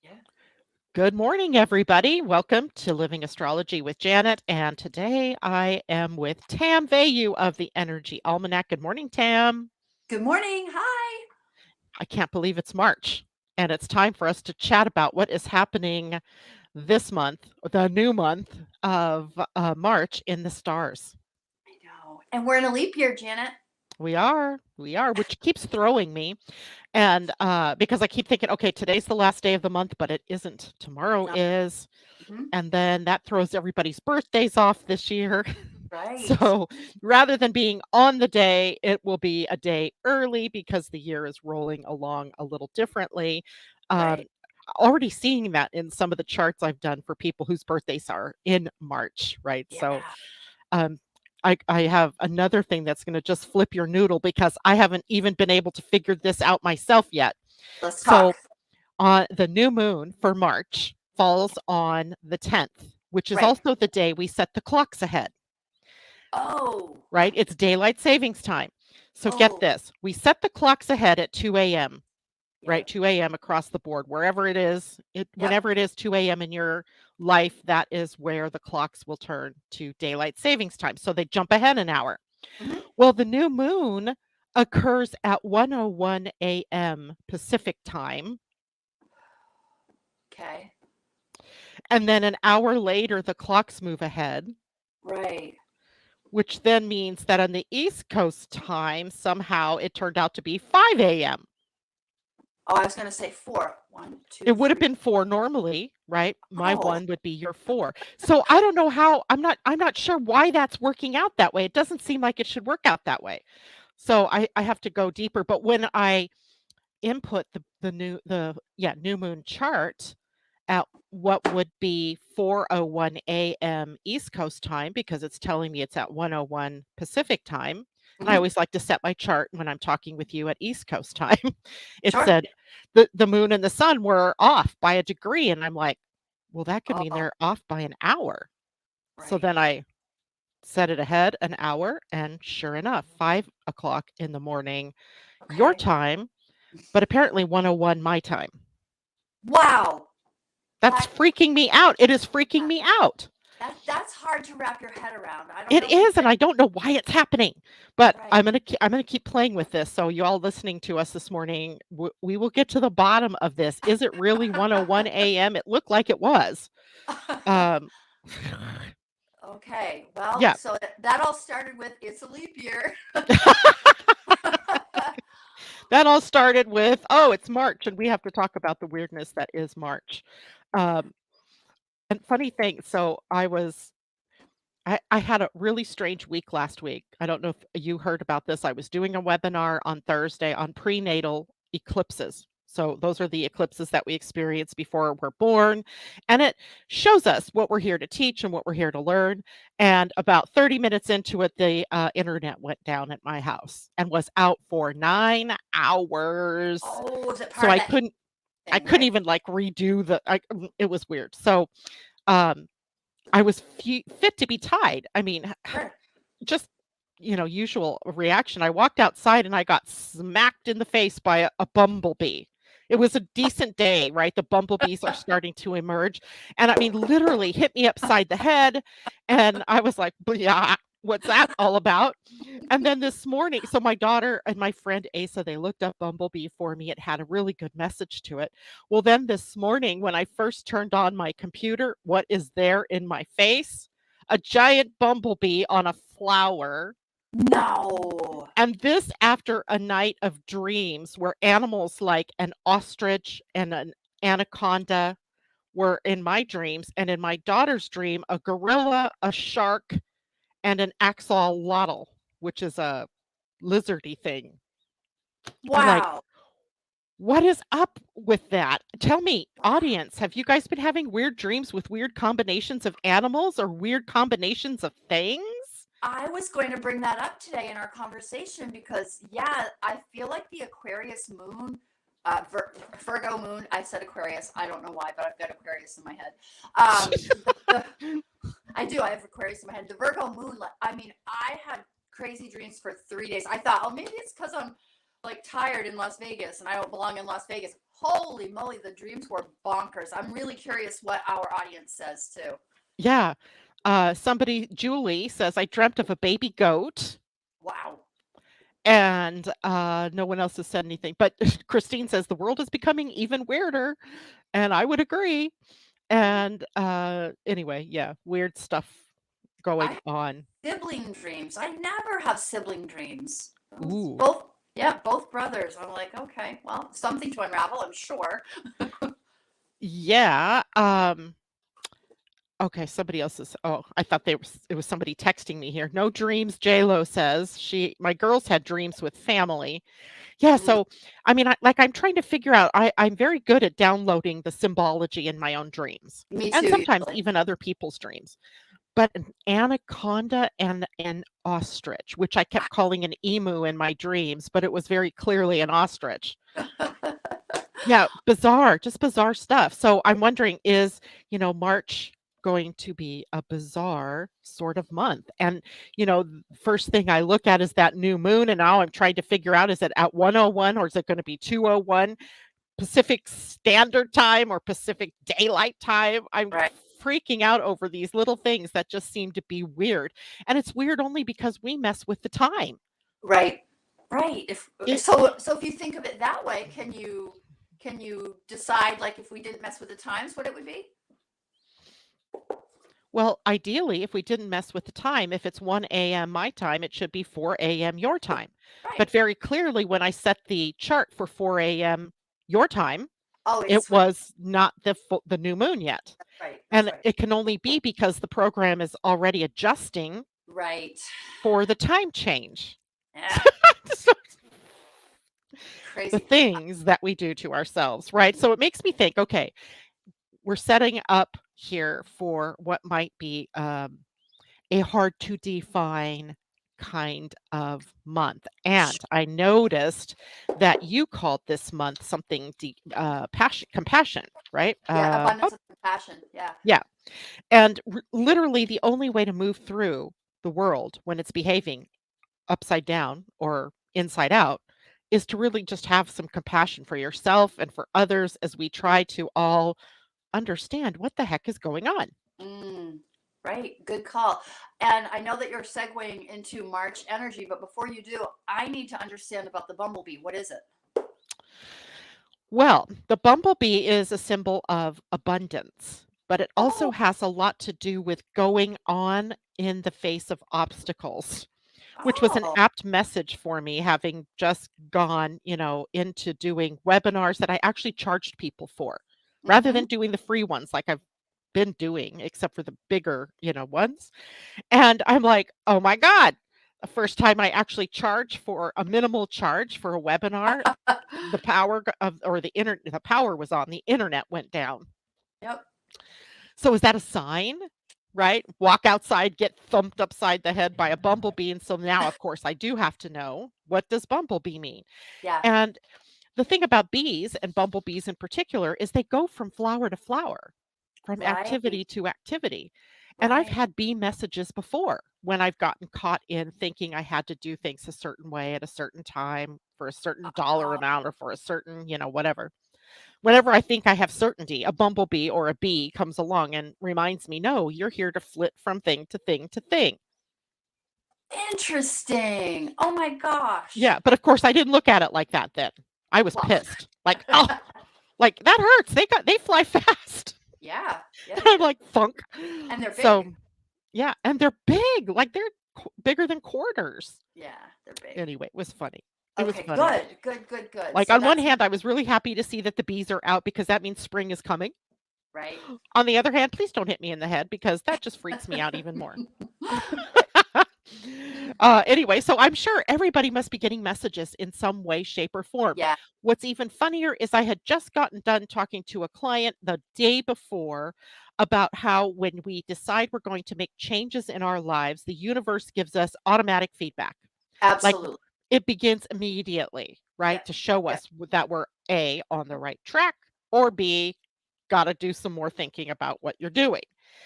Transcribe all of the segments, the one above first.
Yeah. Good morning, everybody. Welcome to Living Astrology with Janet. And today I am with Tam Veilleux of the Energy Almanac. Good morning, Tam. Good morning. Hi. I can't believe it's March and it's time for us to chat about what is happening this month, the new month of March in the stars. I know. And we're in a leap year, Janet. We are, which keeps throwing me. And because I keep thinking, okay, today's the last day of the month, but it isn't. Tomorrow No. is. Mhm. And then that throws everybody's birthdays off this year. Right. So rather than being on the day, it will be a day early because the year is rolling along a little differently. Right. Um, Already seeing that in some of the charts I've done for people whose birthdays are in March, right? So Yeah. um, I have another thing that's going to just flip your noodle because I haven't even been able to figure this out myself yet. Let's talk. So on the new moon for March falls on the 10th, which is Right. also the day we set the clocks ahead, Oh. right? It's daylight savings time. So get Oh. this, we set the clocks ahead at 2 a.m., right? Yep. 2 a.m. across the board, wherever it is, Yep. whenever it is 2 a.m. in your life, that is where the clocks will turn to daylight savings time. So they jump ahead an hour. Hmm. Well, the new moon occurs at 1:01 a.m. Pacific time. Okay. And then an hour later, the clocks move ahead, Right. which then means that on the East Coast time, somehow it turned out to be 5 a.m. Oh, I was going to say four. One, It two, would have three. been 4 normally, right? My Oh. 1 would be your 4. So I don't know how I'm not sure why that's working out that way. It doesn't seem like it should work out that way. So I have to go deeper, but when I input new moon chart at what would be 4:01 a.m. East Coast time because it's telling me it's at 1:01 Pacific time. And I Hmm. always like to set my chart when I'm talking with you at East Coast time. It Sure. said the moon and the sun were off by a degree, and I'm like, well, that could mean Oh. they're off by an hour. So Right. then I set it ahead an hour, and sure enough, 5 o'clock in the morning, your Okay. time, but apparently 1:01 my time. Wow. That's That freaking me out. It is freaking me out. that's hard to wrap your head around. I don't It know if you've is, and been I don't know why it's happening, but right. I'm gonna keep playing with this. So you all listening to us this morning, we will get to the bottom of this. Is it really 1:01 a.m.? It looked like it was. Um, Okay, well, yeah, so that all started with it's a leap year. that all started with, oh, it's March, and we have to talk about the weirdness that is March. Um, and funny thing, so I had a really strange week last week. I don't know if you heard about this. I was doing a webinar on Thursday on prenatal eclipses. So, those are the eclipses that we experience before we're born. And it shows us what we're here to teach and what we're here to learn. And about 30 minutes into it, the internet went down at my house and was out for 9 hours. Oh, is it So, part of that I thing, couldn't right? even like redo it was weird. So, um, I was fit to be tied. I mean, Sure. just usual reaction. I walked outside and I got smacked in the face by a bumblebee. It was a decent day, right? The bumblebees are starting to emerge, and I mean, literally hit me upside the head, and I was like, "Yeah, what's that all about?" And then this morning, so my daughter and my friend Asa, they looked up bumblebee for me. It had a really good message to it. Well, then this morning, when I first turned on my computer, what is there in my face? A giant bumblebee on a flower. No. And this after a night of dreams where animals like an ostrich and an anaconda were in my dreams. And in my daughter's dream, a gorilla, a shark, and an axolotl, which is a lizardy thing. I'm like, Wow. what is up with that? Tell me, audience, have you guys been having weird dreams with weird combinations of animals or weird combinations of things? I was going to bring that up today in our conversation because, yeah, I feel like the Aquarius moon, Virgo moon, I said Aquarius. I don't know why, but I've got Aquarius in my head. The I do. I have Aquarius in my head. The Virgo moon, I mean, I had crazy dreams for 3 days. I thought, oh, maybe it's because I'm like tired in Las Vegas and I don't belong in Las Vegas. holy moly, the dreams were bonkers. I'm really curious what our audience says too. Yeah. Somebody, Julie says, I dreamt of a baby goat. Wow. And no one else has said anything. But Christine says the world is becoming even weirder. And I would agree. And anyway, yeah, weird stuff I going have on. sibling dreams. I never have sibling dreams. Ooh. Both, yeah, both brothers. I'm like, okay, well, something to unravel, I'm sure. Yeah. Okay, somebody else is. Oh, I thought it was somebody texting me here. No dreams, Lo says. My girls had dreams with family. Yeah, Mm, so I mean, I'm trying to figure out. I'm very good at downloading the symbology in my own dreams, me and too, sometimes usually. even other people's dreams. But an anaconda and an ostrich, which I kept calling an emu in my dreams, but it was very clearly an ostrich. Yeah, bizarre, just bizarre stuff. So I'm wondering, is, March going to be a bizarre sort of month? And, first thing I look at is that new moon, and now I'm trying to figure out, is it at 101 or is it going to be 201 Pacific Standard Time or Pacific Daylight Time? I'm Right, freaking out over these little things that just seem to be weird. And it's weird only because we mess with the time. right, right. If It so, if you think of it that way, can you decide like if we didn't mess with the times, what it would be? Well, ideally, if we didn't mess with the time, if it's 1 a.m. my time, it should be 4 a.m. your time. Right. But very clearly, when I set the chart for 4 a.m. your time, Oh, it it's was not the new moon yet. that's right. That's And right. it can only be because the program is already adjusting Right. for the time change. Yeah. So the Crazy. things that we do to ourselves, right? So it makes me think, okay, we're setting up here for what might be a hard to define kind of month. And I noticed that you called this month something passion, compassion, right? Yeah, abundance of compassion. Yeah. Yeah. And literally, the only way to move through the world when it's behaving upside down or inside out is to really just have some compassion for yourself and for others as we try to all understand what the heck is going on. Mm, right. Good call. And I know that you're segueing into March energy, but before you do, I need to understand about the bumblebee. What is it? Well, the bumblebee is a symbol of abundance, but it also Oh, has a lot to do with going on in the face of obstacles, which was an oh. apt message for me, having just gone, into doing webinars that I actually charged people for rather Mm-hmm. than doing the free ones like I've been doing, except for the bigger, ones. And I'm like, oh my God. The first time I actually charged for a minimal charge for a webinar, the power of or the power was on, the internet went down. Yep. So is that a sign? Right? Walk outside, get thumped upside the head by a bumblebee. And so now, of course, I do have to know, what does bumblebee mean? Yeah. And the thing about bees and bumblebees in particular is they go from flower to flower, from Right. activity to activity. And I've Right. had bee messages before when I've gotten caught in thinking I had to do things a certain way at a certain time for a certain dollar Uh, amount or for a certain, whatever. Whenever I think I have certainty, a bumblebee or a bee comes along and reminds me, no, you're here to flit from thing to thing to thing. interesting. Oh my gosh. Yeah, but of course I didn't look at it like that then. I was Well, pissed. Like, oh, like that hurts. They fly fast. yeah. Yeah, they I'm do. like funk. And they're So big. yeah, and they're big. Like they're bigger than quarters. Yeah, they're big. Anyway, it was funny. It was Okay, funny. good. Good, good, good. Like So on one that's hand, I was really happy to see that the bees are out because that means spring is coming. right. On the other hand, please don't hit me in the head because that just freaks me out even more. Anyway, so I'm sure everybody must be getting messages in some way, shape, or form. Yeah, What's even funnier is I had just gotten done talking to a client the day before about how when we decide we're going to make changes in our lives, the universe gives us automatic feedback. Like absolutely. it begins immediately, Yeah. right? To show Yeah. us that we're A, on the right track, or B, got to do some more thinking about what you're doing.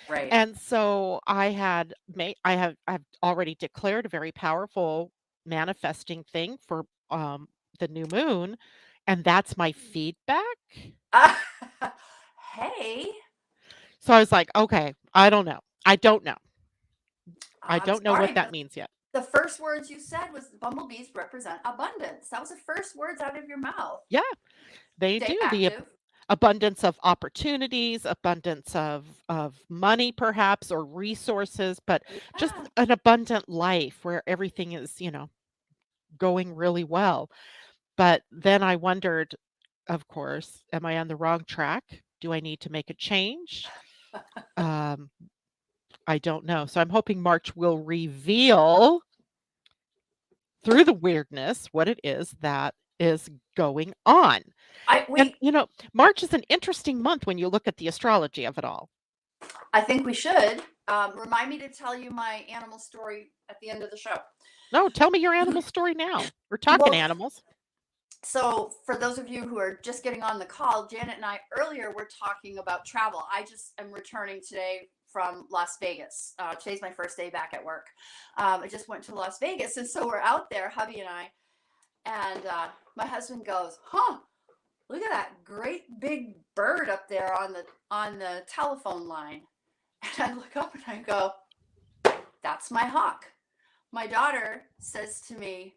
Right. And so I've already declared a very powerful manifesting thing for the new moon and that's my feedback. Uh, hey, So I was like, okay, I don't know. I don't know. I I'm don't know what sorry, that but means yet. the first words you said was bumblebees represent abundance. That was the first words out of your mouth. Yeah, they Stay do. The active. abundance of opportunities, abundance of money perhaps or resources, but just Yeah. an abundant life where everything is, going really well. But then I wondered, of course, am I on the wrong track? Do I need to make a change? Um, I don't know. So I'm hoping March will reveal through the weirdness what it is that is going on. I And, we March is an interesting month when you look at the astrology of it all. I think we should. Remind me to tell you my animal story at the end of the show. No, tell me your animal story now. We're talking Well, animals. so for those of you who are just getting on the call, Janet and I earlier were talking about travel. I just am returning today from Las Vegas. Today's my first day back at work. I just went to Las Vegas, and so we're out there, hubby and I, and my husband goes, "Huh? Look at that great big bird up there on the telephone line." And I look up and I go, "That's my hawk." My daughter says to me,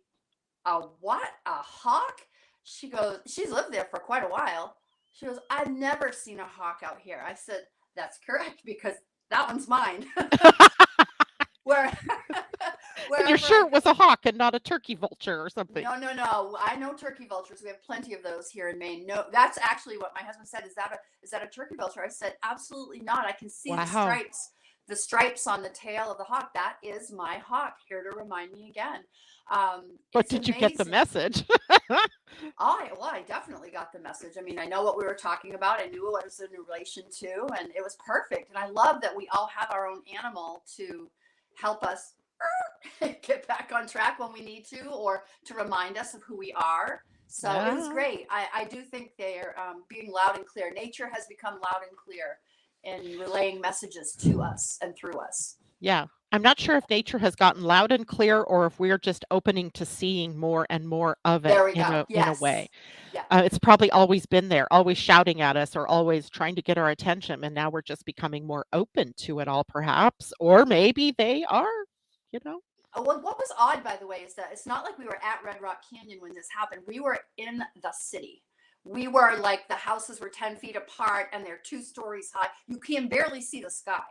"A what? A hawk?" She goes, she's lived there for quite a while. She goes, "I've never seen a hawk out here." I said, "That's correct, because that one's mine." Where And you're wherever sure I it was go. a hawk and not a turkey vulture or something. No, no, no. I know turkey vultures. We have plenty of those here in Maine. No, that's actually what my husband said. Is that a turkey vulture? I said, "Absolutely not. I can see Wow. the stripes on the tail of the hawk. That is my hawk, here to remind me again." But It's did you get the amazing. message? I definitely got the message. I mean, I know what we were talking about. I knew what it was in relation to, and it was perfect. And I love that we all have our own animal to help us get back on track when we need to, or to remind us of who we are. So it was Yeah. great. I do think they're being loud and clear. Nature has become loud and clear in relaying messages to us and through us. Yeah. I'm not sure if nature has gotten loud and clear or if we're just opening to seeing more and more of it There we go. in a way. Yes. Yeah. It's probably always been there, always shouting at us or always trying to get our attention, and now we're just becoming more open to it all perhaps, or maybe they are, you know? Well, what was odd, by the way, is that it's not like we were at Red Rock Canyon when this happened. We were in the city. We were like, the houses were 10 feet apart and they're 2 stories high. You can barely see the sky.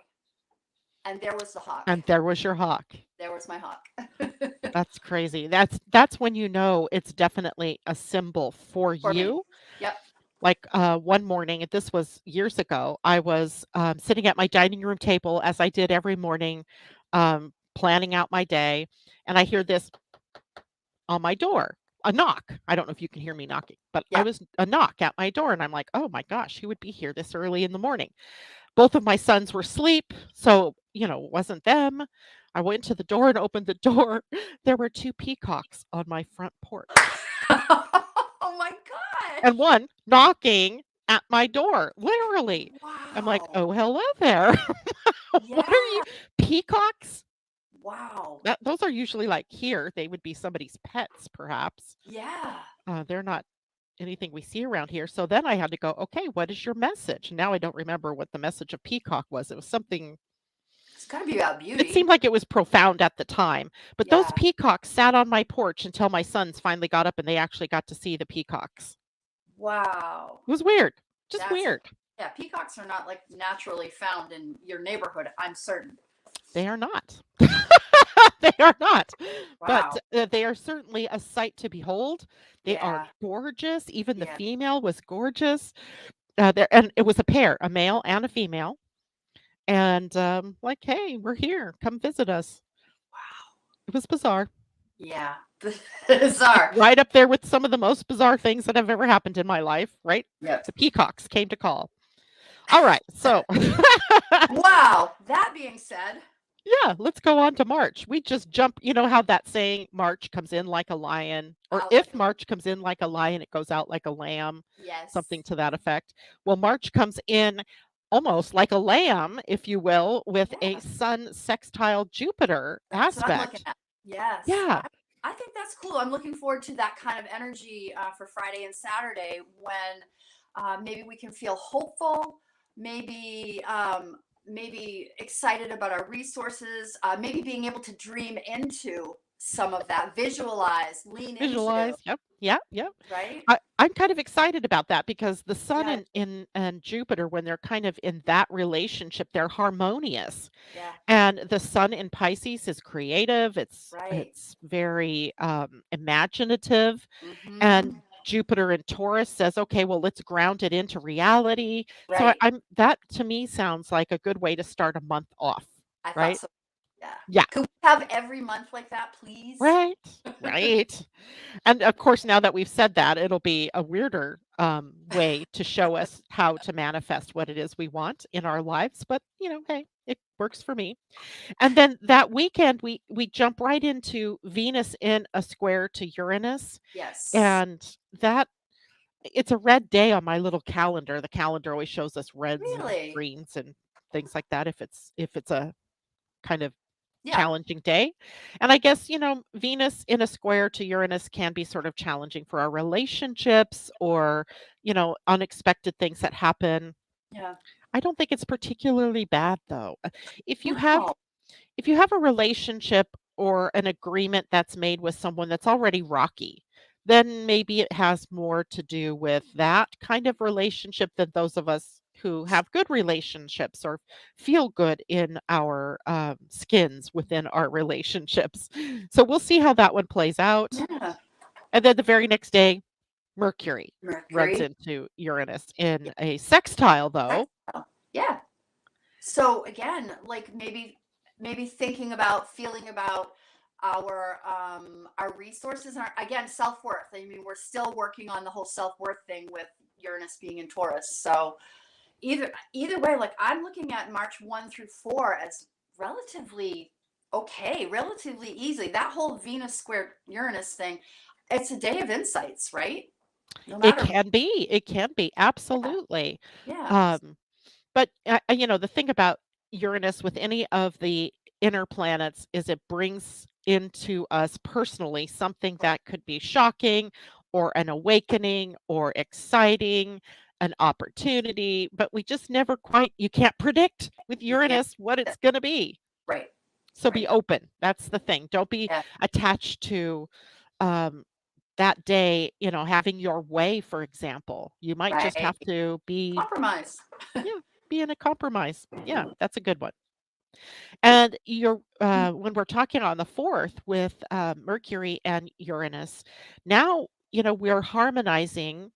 And there was the hawk. And there was your hawk. There was my hawk. That's crazy. That's when you know it's definitely a symbol for For me. you. Yep. Like, one morning, and this was years ago, I was, sitting at my dining room table as I did every morning, planning out my day, and I hear this on my door, a knock. I don't know if you can hear me knocking, but I Yep. was a knock at my door, and I'm like, "Oh my gosh, who would be here this early in the morning?" Both of my sons were asleep, so, it wasn't them. I went to the door and opened the door. There were 2 peacocks on my front porch, Oh my gosh. and one knocking at my door, literally. I'm like, Wow. "Oh, hello there." Yeah. What are you peacocks? Wow. Those are usually, like, here, they would be somebody's pets, perhaps. Yeah. They're not anything we see around here. So then I had to go, okay, what is your message? Now I don't remember what the message of peacock was. It was something, It's got to be about it seemed beauty. like it was profound at the time. But those Yeah. peacocks sat on my porch until my sons finally got up and they actually got to see the peacocks. Wow. It was weird, just That's, weird. yeah, peacocks are not like naturally found in your neighborhood, I'm certain. They are not. They are not. But Wow. they are certainly a sight to behold. They are Yeah. gorgeous. Even the Yeah. female was gorgeous. And it was a pair, a male and a female. And, like, "Hey, we're here. Come visit us." Wow. It was bizarre. Yeah. Bizarre. Right up there with some of the most bizarre things that have ever happened in my life, right? Yep. The peacocks came to call. Alright, so Wow. That being said, yeah, let's go on to March. We just jump, you know how that saying, "March comes in like a lion," or out like "If March comes in like a lion, it goes out like a lamb," yes. something to that effect. Well, March comes in almost like a lamb, if you will, with a Yeah. Sun sextile Jupiter That's what I'm looking aspect. at. Yes. Yeah. I think that's cool. I'm looking forward to that kind of energy for Friday and Saturday when maybe we can feel hopeful, maybe maybe excited about our resources, maybe being able to dream into some of that, visualize, lean into, Visualize. Yep. Yep. Yep. right? I'm kind of excited about that because the sun Yeah, and Jupiter, when they're kind of in that relationship, they're harmonious. yeah, And the sun in Pisces is creative. right. It's very imaginative. Mm-hmm. And Jupiter in Taurus says, okay, well, let's ground it into reality. So Right. I'm that to me sounds like a good way to start a month off, I thought right? so. Yeah. Yeah. Could we have every month like that, please? Right. Right. And of course, now that we've said that, it'll be a weirder way to show us how to manifest what it is we want in our lives. But hey, it works for me. And then that weekend, we jump right into Venus in a square to Uranus, Yes. and that it's a red day on my little calendar. The calendar always shows us reds and Really? greens and things like that if it's a kind of Yeah. challenging day. And I guess, Venus in a square to Uranus can be sort of challenging for our relationships or, unexpected things that happen. Yeah. I don't think it's particularly bad though. If you have No. if you have a relationship or an agreement that's made with someone that's already rocky, then maybe it has more to do with that kind of relationship than those of us who have good relationships or feel good in our skins within our relationships. So we'll see how that one plays out. Yeah. And then the very next day, Mercury runs Mercury. into Uranus Yeah. in a sextile, though. Tactile. Yeah. So again, like maybe thinking about, feeling about our resources and our, again, self-worth. I mean, we're still working on the whole self-worth thing with Uranus being in Taurus. So either way, like I'm looking at March 1 through 4 as relatively okay, relatively easy. That whole Venus squared Uranus thing, it's a day of insights, right? No It matter. can be. It can be. Yeah. Absolutely. Yeah. Um, But, the thing about Uranus with any of the inner planets is it brings into us personally something that could be shocking or an awakening or exciting, an opportunity, but we just never quite you can't predict with You can't. Uranus what it's going to be. Right. So be Right. open. That's the thing. Don't be Yeah. attached to um that day, having your way, for example. You might just Right. have to Compromise. yeah, be in a compromise. Yeah, that's a good one. And when we're talking on the 4th with Mercury and Uranus, now, we're harmonizing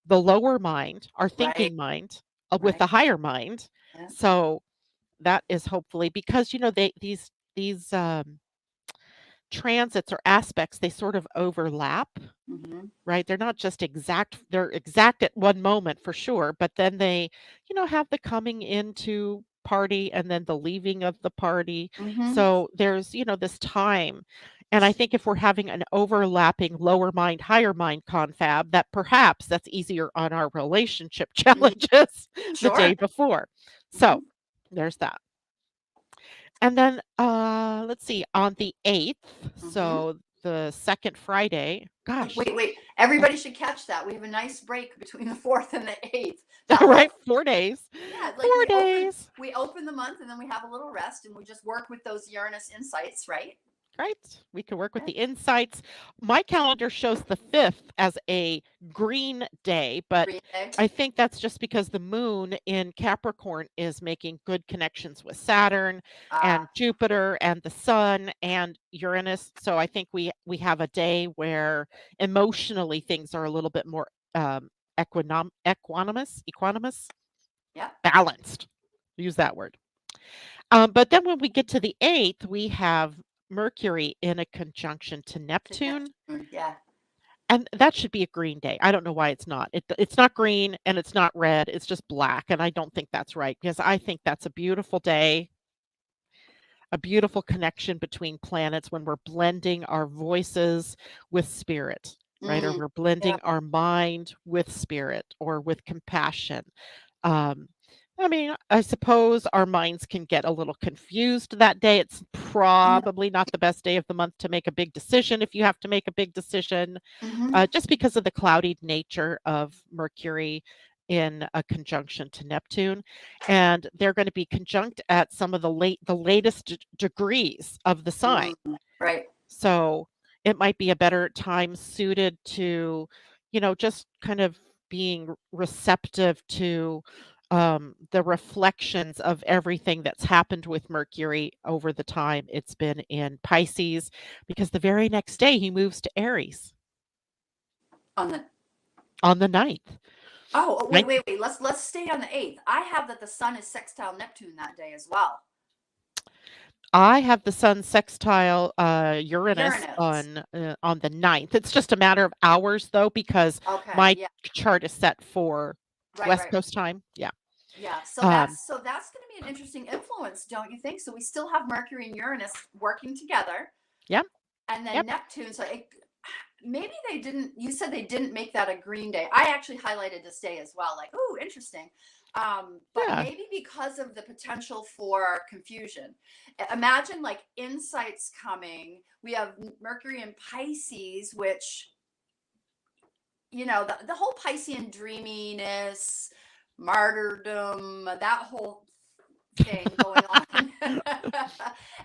the lower mind, our Right. thinking mind, with Right. the higher mind. Yeah. So that is hopefully because, these transits or aspects, they sort of overlap. Hmm. Right? They're not just exact, they're exact at one moment for sure, but then they, have the coming into party and then the leaving of the party. Hmm. So there's, this time. And I think if we're having an overlapping lower mind, higher mind confab, that perhaps that's easier on our relationship Hmm. challenges the Sure. day before. So Hmm. there's that. And then let's see, on the 8th, Hmm. so the second Friday, gosh, Wait. Everybody should catch that. We have a nice break between the 4th and the 8th. That whole, right? 4 days. yeah, like 4 days. we open the month and then we have a little rest and we just work with those Uranus insights, right? Right? We can work with Yeah. the insights. My calendar shows the 5th as a green day, but Green Day. I think that's just because the moon in Capricorn is making good connections with Saturn Uh, and Jupiter and the sun and Uranus. So I think we have a day where emotionally things are a little bit more equanimous, yeah. balanced. Use that word. But then when we get to the 8th, we have Mercury in a conjunction to To Neptune, Neptune. Yeah. and that should be a green day. I don't know why it's not. It's not green and it's not red. It's just black, and I don't think that's right because I think that's a beautiful day, a beautiful connection between planets when we're blending our voices with spirit, right? Or Mm, we're yeah. blending our mind with spirit or with compassion. Um, I mean, I suppose our minds can get a little confused that day. It's probably not the best day of the month to make a big decision if you have to make a big decision, Mm-hmm. just because of the cloudy nature of Mercury in a conjunction to Neptune. And they're going to be conjunct at some of the latest degrees of the sign. Right. So it might be a better time suited to, just kind of being receptive to the reflections of everything that's happened with Mercury over the time it's been in Pisces, because the very next day he moves to Aries On the on the 9th. wait, Right? wait, wait. Let's stay on the 8th. I have that the sun is sextile Neptune that day as well. I have the sun sextile Uranus Uranus. on the 9th. It's just a matter of hours though, because Okay. my Yeah. chart is set for Right. West Right. Coast time. Yeah. Yeah. So Um, that's going to be an interesting influence, don't you think? So we still have Mercury and Uranus working together, yeah. and then Yep. Neptune. So maybe they didn't. You said they didn't make that a green day. I actually highlighted this day as well. Like, oh, interesting. But Yeah. maybe because of the potential for confusion. Imagine like insights coming. We have Mercury in Pisces, which the whole Piscean dreaminess, martyrdom, that whole thing going on.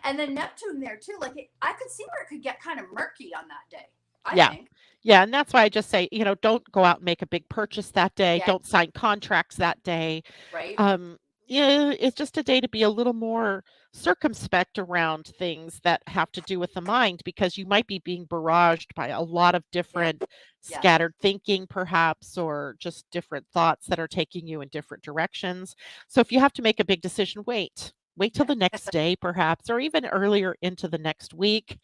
And then Neptune there too. Like I could see where it could get kind of murky on that day. I Yeah. think. Yeah, and that's why I just say, don't go out and make a big purchase that day. Yeah. Don't sign contracts that day. Right. Um, yeah, it's just a day to be a little more circumspect around things that have to do with the mind, because you might be being barraged by a lot of Yeah. different Yes. scattered thinking, perhaps, or just different thoughts that are taking you in different directions. So if you have to make a big decision, wait till Yeah. the next day, perhaps, or even earlier into the next week.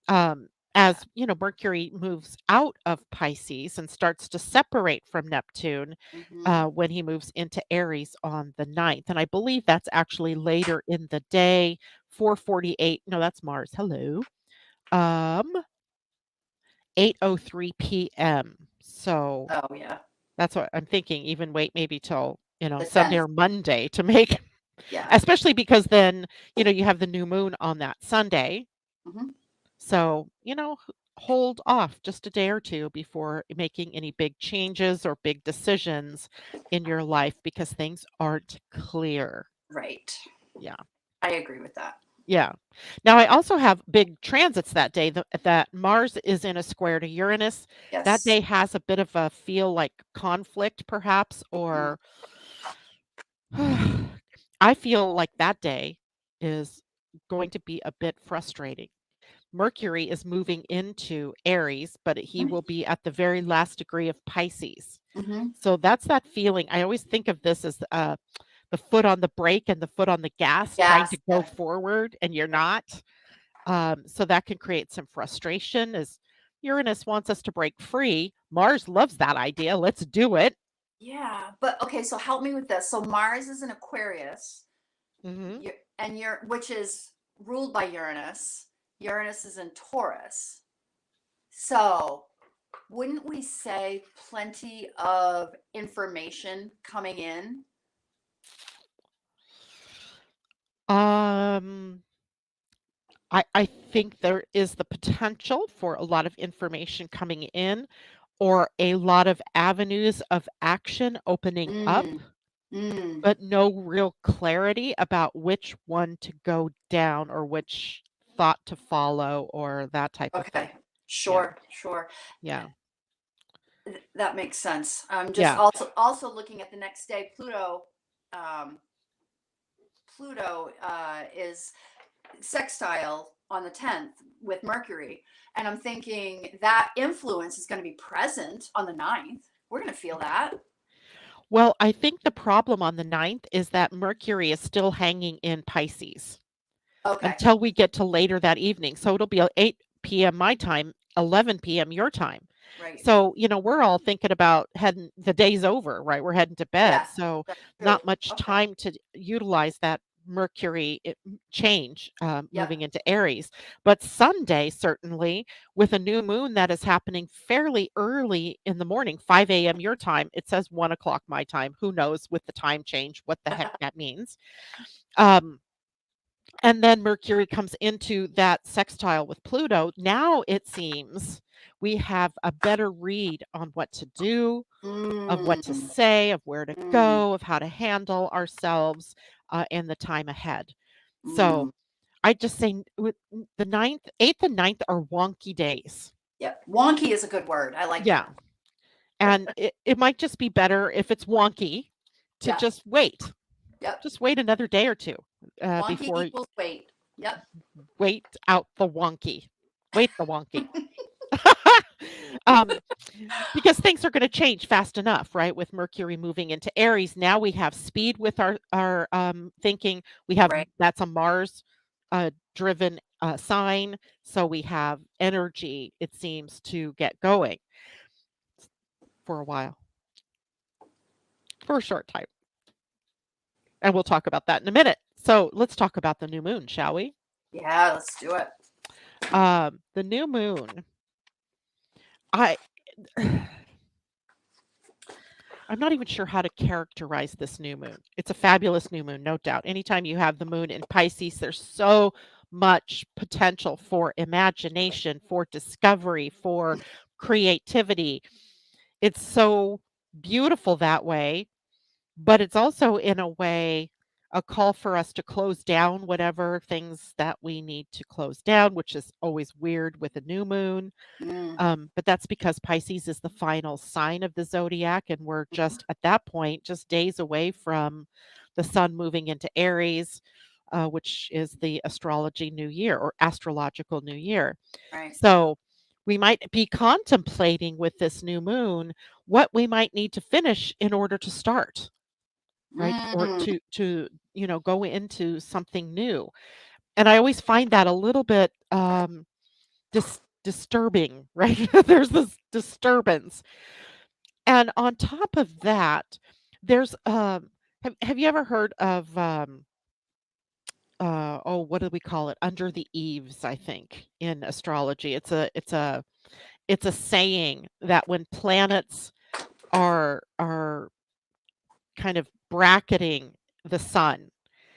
Yeah. As Mercury moves out of Pisces and starts to separate from Neptune Mm-hmm. when he moves into Aries on the 9th. And I believe that's actually later in the day, 4:48. No, that's Mars. Hello. 8:03 p.m. So Oh yeah. that's what I'm thinking. Even wait maybe till, The Sunday 10th. or Monday to make, Yeah. especially because then, you have the new moon on that Sunday. Mm-hmm. So, hold off just a day or two before making any big changes or big decisions in your life, because things aren't clear. Right. Yeah. I agree with that. Yeah. Now, I also have big transits that day. That Mars is in a square to Uranus. That Yes. day has a bit of a feel like conflict, perhaps, Mm-hmm. or I feel like that day is going to be a bit frustrating. Mercury is moving into Aries, but he will be at the very last degree of Pisces. Mm-hmm. So that's that feeling. I always think of this as the foot on the brake and the foot on the gas, trying to Yes. go Yeah. forward, and you're Yeah. not. So that can create some frustration, as Uranus wants us to break free. Mars loves that idea. Let's do it. Yeah. But okay, so help me with this. So Mars is in Aquarius. Hmm. And you're which is ruled by Uranus. Uranus is in Taurus. So, wouldn't we say plenty of information coming in? Um, I think there is the potential for a lot of information coming in, or a lot of avenues of action opening up, Mm, mm. but no real clarity about which one to go down or which thought to follow or that type of thing. Okay. Yeah. Sure, sure. Yeah. That makes sense. I'm just Yeah. also looking at the next day. Um, Pluto is sextile on the 10th with Mercury, and I'm thinking that influence is going to be present on the 9th. We're going to feel that. Well, I think the problem on the 9th is that Mercury is still hanging in Pisces Okay. until we get to later that evening. So it'll be 8 p.m. my time, 11 p.m. your time. Right. So, we're all thinking about the day's over, right? We're heading to bed. Yeah, So that's true. not much Okay. time to utilize that Mercury change moving Yep. into Aries. But Sunday, certainly, with a new moon that is happening fairly early in the morning, 5 a.m. your time. It says 1 o'clock my time. Who knows with the time change what the heck that means? Um, and then Mercury comes into that sextile with Pluto. Now it seems we have a better read on what to do, of what to Mm, say, of where to mm, go, of how to handle ourselves in the time ahead. mm. So I just say the ninth, 8th, and ninth are wonky days. Yep. Wonky is a good word. I like Yeah. that. And it might just be better if it's wonky to Yeah. just wait. Yep. Just wait another day or two Wonky before equals wait. Yep. wait out the wonky. Wait the wonky. um, because things are going to change fast enough, right? With Mercury moving into Aries, now we have speed with our thinking. We have Right. that's a Mars driven sign, so we have energy. It seems to get going for a while, for a short time, and we'll talk about that in a minute. So let's talk about the new moon, shall we? Yeah. Let's do it. The new moon. I I'm not even sure how to characterize this new moon. It's a fabulous new moon, no doubt. Anytime you have the moon in Pisces, there's so much potential for imagination, for discovery, for creativity. It's so beautiful that way, but it's also, in a way, a call for us to close down whatever things that we need to close down, which is always weird with a new moon. Mm, But that's because Pisces is the final sign of the zodiac, and we're just at that point, just days away from the sun moving into Aries, which is the astrology new year or astrological new year. right. So we might be contemplating with this new moon what we might need to finish in order to start, right? Or Mm, to go into something new. And I always find that a little bit disturbing, right? There's this disturbance. And on top of that, there's have you ever heard of oh, what do we call it? Under the eaves, I think, in astrology. It's a saying that when planets are kind of bracketing the sun,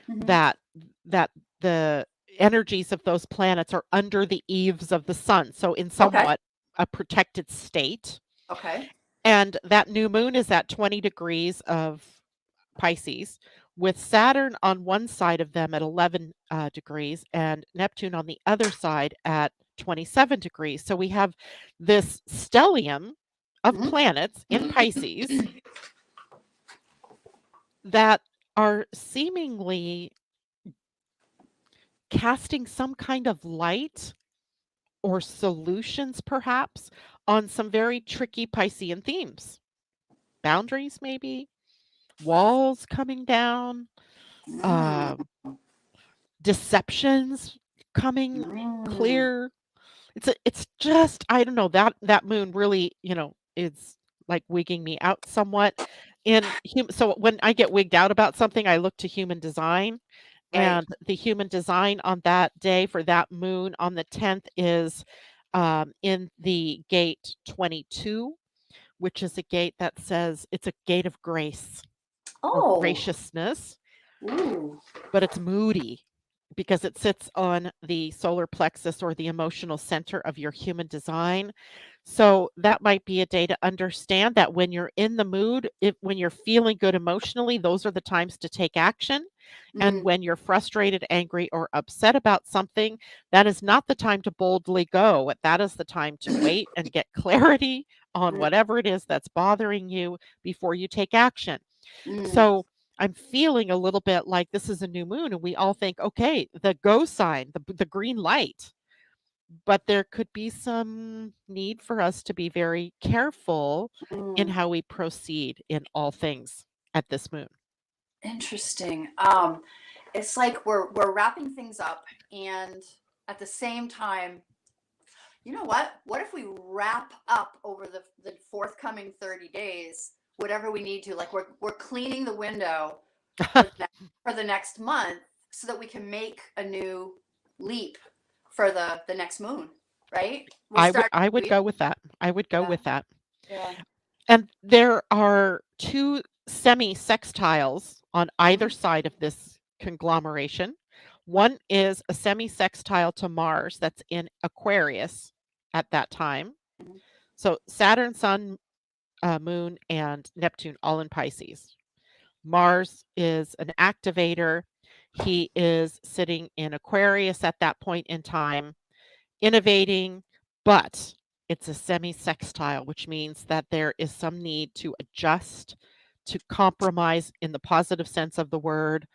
mhm. that that the energies of those planets are under the eaves of the sun, so in Okay. somewhat a protected state. Okay. And that new moon is at 20 degrees of Pisces, with Saturn on one side of them at 11 degrees and Neptune on the other side at 27 degrees. So we have this stellium of Mhm. planets in Pisces that are seemingly casting some kind of light or solutions, perhaps, on some very tricky Piscean themes. Boundaries, maybe, walls coming down, Mm, um, deceptions coming mm. clear. It's just I don't know that moon really is like wigging me out somewhat. So when I get wigged out about something, I look to human design, Right. and the human design on that day for that moon on the 10th is in the gate 22, which is a gate that says it's a gate of grace or Oh. graciousness, Ooh. but it's moody because it sits on the solar plexus or the emotional center of your human design. So that might be a day to understand that when you're in the mood, when you're feeling good emotionally, those are the times to take action. And Mm, when you're frustrated, angry, or upset about something, that is not the time to boldly go. That is the time to wait and get clarity on mm, whatever it is that's bothering you before you take action. mm, So I'm feeling a little bit like this is a new moon, and we all think, okay, the go sign, the green light. But there could be some need for us to be very careful in mm. how we proceed in all things at this moon. Interesting. It's like we're wrapping things up, and at the same time, you know what? What if we wrap up over the forthcoming 30 days, whatever we need to? Like we're cleaning the window for the next month. so that we can make a new leap for the next moon, right? We'll I would start I would wheel. go with that. I would go Yeah, with that. yeah. And there are 2 semi-sextiles on either Mhm, side of this conglomeration. One is a semi-sextile to Mars that's in Aquarius at that time. mhm. So Saturn, Sun, Moon, and Neptune all in Pisces. Mars is an activator. He is sitting in Aquarius at that point in time, innovating, but it's a semi-sextile, which means that there is some need to adjust, to compromise in the positive sense of the word,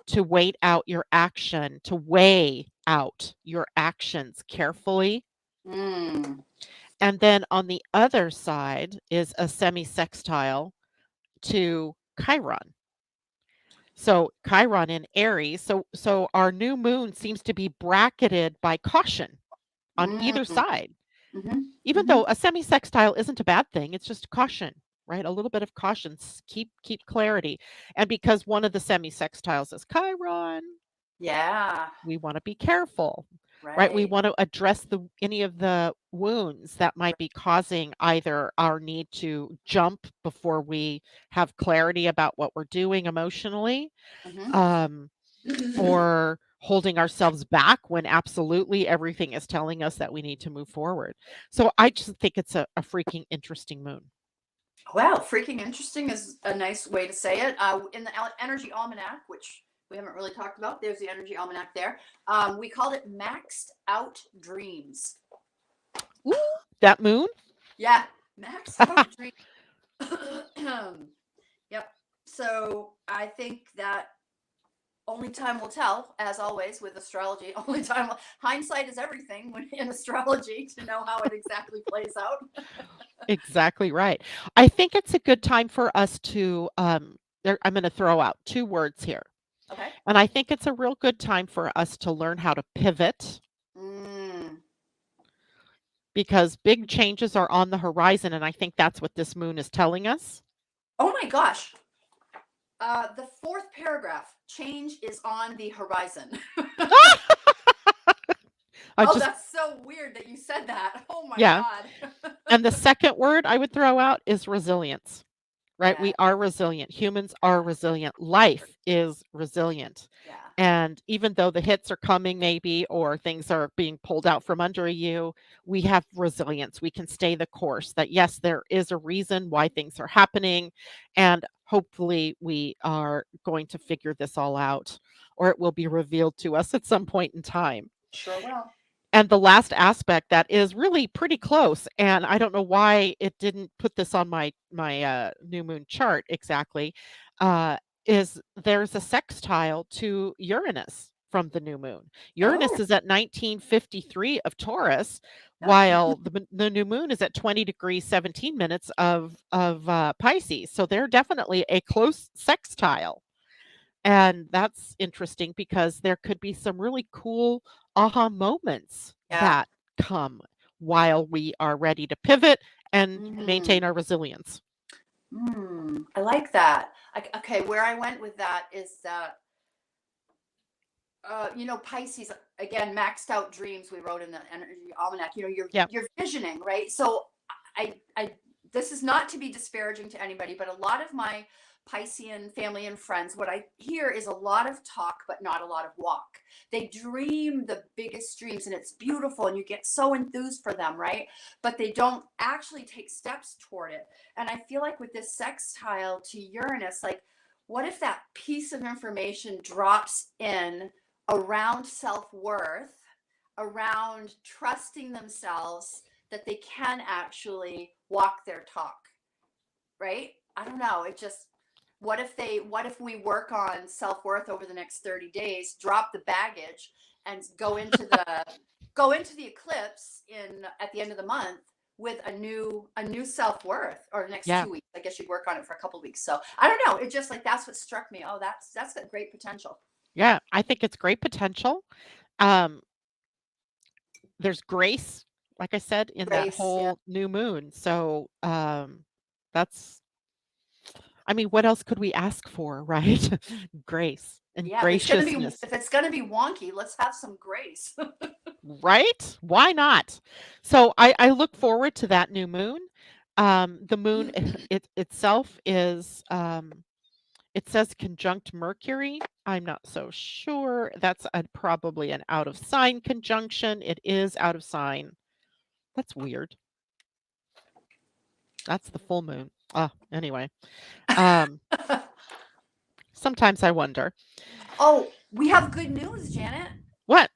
to wait out your action, to weigh out your actions carefully. Mm, And then on the other side is a semi-sextile to Chiron. So Chiron in Aries. So our new moon seems to be bracketed by caution on either mm, side. mhm, Even mhm. though a semi-sextile isn't a bad thing, it's just caution, right? A little bit of caution, keep clarity. And because one of the semi-sextiles is Chiron, Yeah, we want to be careful, right? We right. want to address the any of the wounds that might be causing either our need to jump before we have clarity about what we're doing emotionally, Mhm. um, or holding ourselves back when absolutely everything is telling us that we need to move forward. So I just think it's a freaking interesting moon. Wow, freaking interesting is a nice way to say it. In the Energy Almanac, which we haven't really talked about, there's the Energy Almanac there. We called it maxed out dreams. Ooh, that moon? Yeah, maxed out dreams. Yep. So I think that only time will tell, as always with astrology. Only time, hindsight is everything when in astrology to know how it exactly plays out. Exactly right. I think it's a good time for us to I'm going to throw out 2 words here. Okay. And I think it's a real good time for us to learn how to pivot Mm. because big changes are on the horizon and I think that's what this moon is telling us. Oh my gosh. The fourth paragraph, change is on the horizon. I Oh, just that's so weird that you said that. Oh my yeah. God. And the second word I would throw out is resilience. Right? Yeah, We are resilient. Humans are yeah, resilient. Life is resilient. yeah. And even though the hits are coming, maybe, or things are being pulled out from under you, we have resilience. We can stay the course. That, yes, there is a reason why things are happening. And hopefully, we are going to figure this all out, or it will be revealed to us at some point in time. Sure will. And the last aspect that is really pretty close, and I don't know why it didn't put this on my new moon chart exactly, uh, is there's a sextile to Uranus from the new moon. Oh, Uranus is at 1953 of Taurus, yeah. while the new moon is at 20 degrees 17 minutes of Pisces. So they're definitely a close sextile. And that's interesting because there could be some really cool aha moments Yeah. that come while we are ready to pivot and Mm, maintain our resilience. I like that. Okay, where I went with that is that Pisces again, maxed out dreams. We wrote in the Energy Almanac. Yeah. You're visioning, right? So I this is not to be disparaging to anybody, but a lot of my Piscean family and friends, what I hear is a lot of talk, but not a lot of walk. They dream the biggest dreams, and it's beautiful, and you get so enthused for them, right? But they don't actually take steps toward it. And I feel like with this sextile to Uranus, like, what if that piece of information drops in around self worth, around trusting themselves that they can actually walk their talk, right? I don't know. It just, what if we work on self worth over the next 30 days, drop the baggage and go into the eclipse in at the end of the month with a new self worth, or the next Yeah. 2 weeks. I guess you'd work on it for a couple of weeks. So I don't know. It just like that's what struck me. Oh, that's got great potential. Yeah. I think it's great potential. Um, there's grace, like I said, in that Grace, yeah. whole new moon. So that's I mean, what else could we ask for, right? Grace and Yeah, graciousness, if it's gonna be wonky, let's have some grace. right? Why not? So I look forward to that new moon. The moon itself is it says conjunct Mercury. I'm not so sure. That's probably an out of sign conjunction. It is out of sign. That's weird. That's the full moon. Anyway. Um, Sometimes I wonder. Oh, we have good news, Janet. What?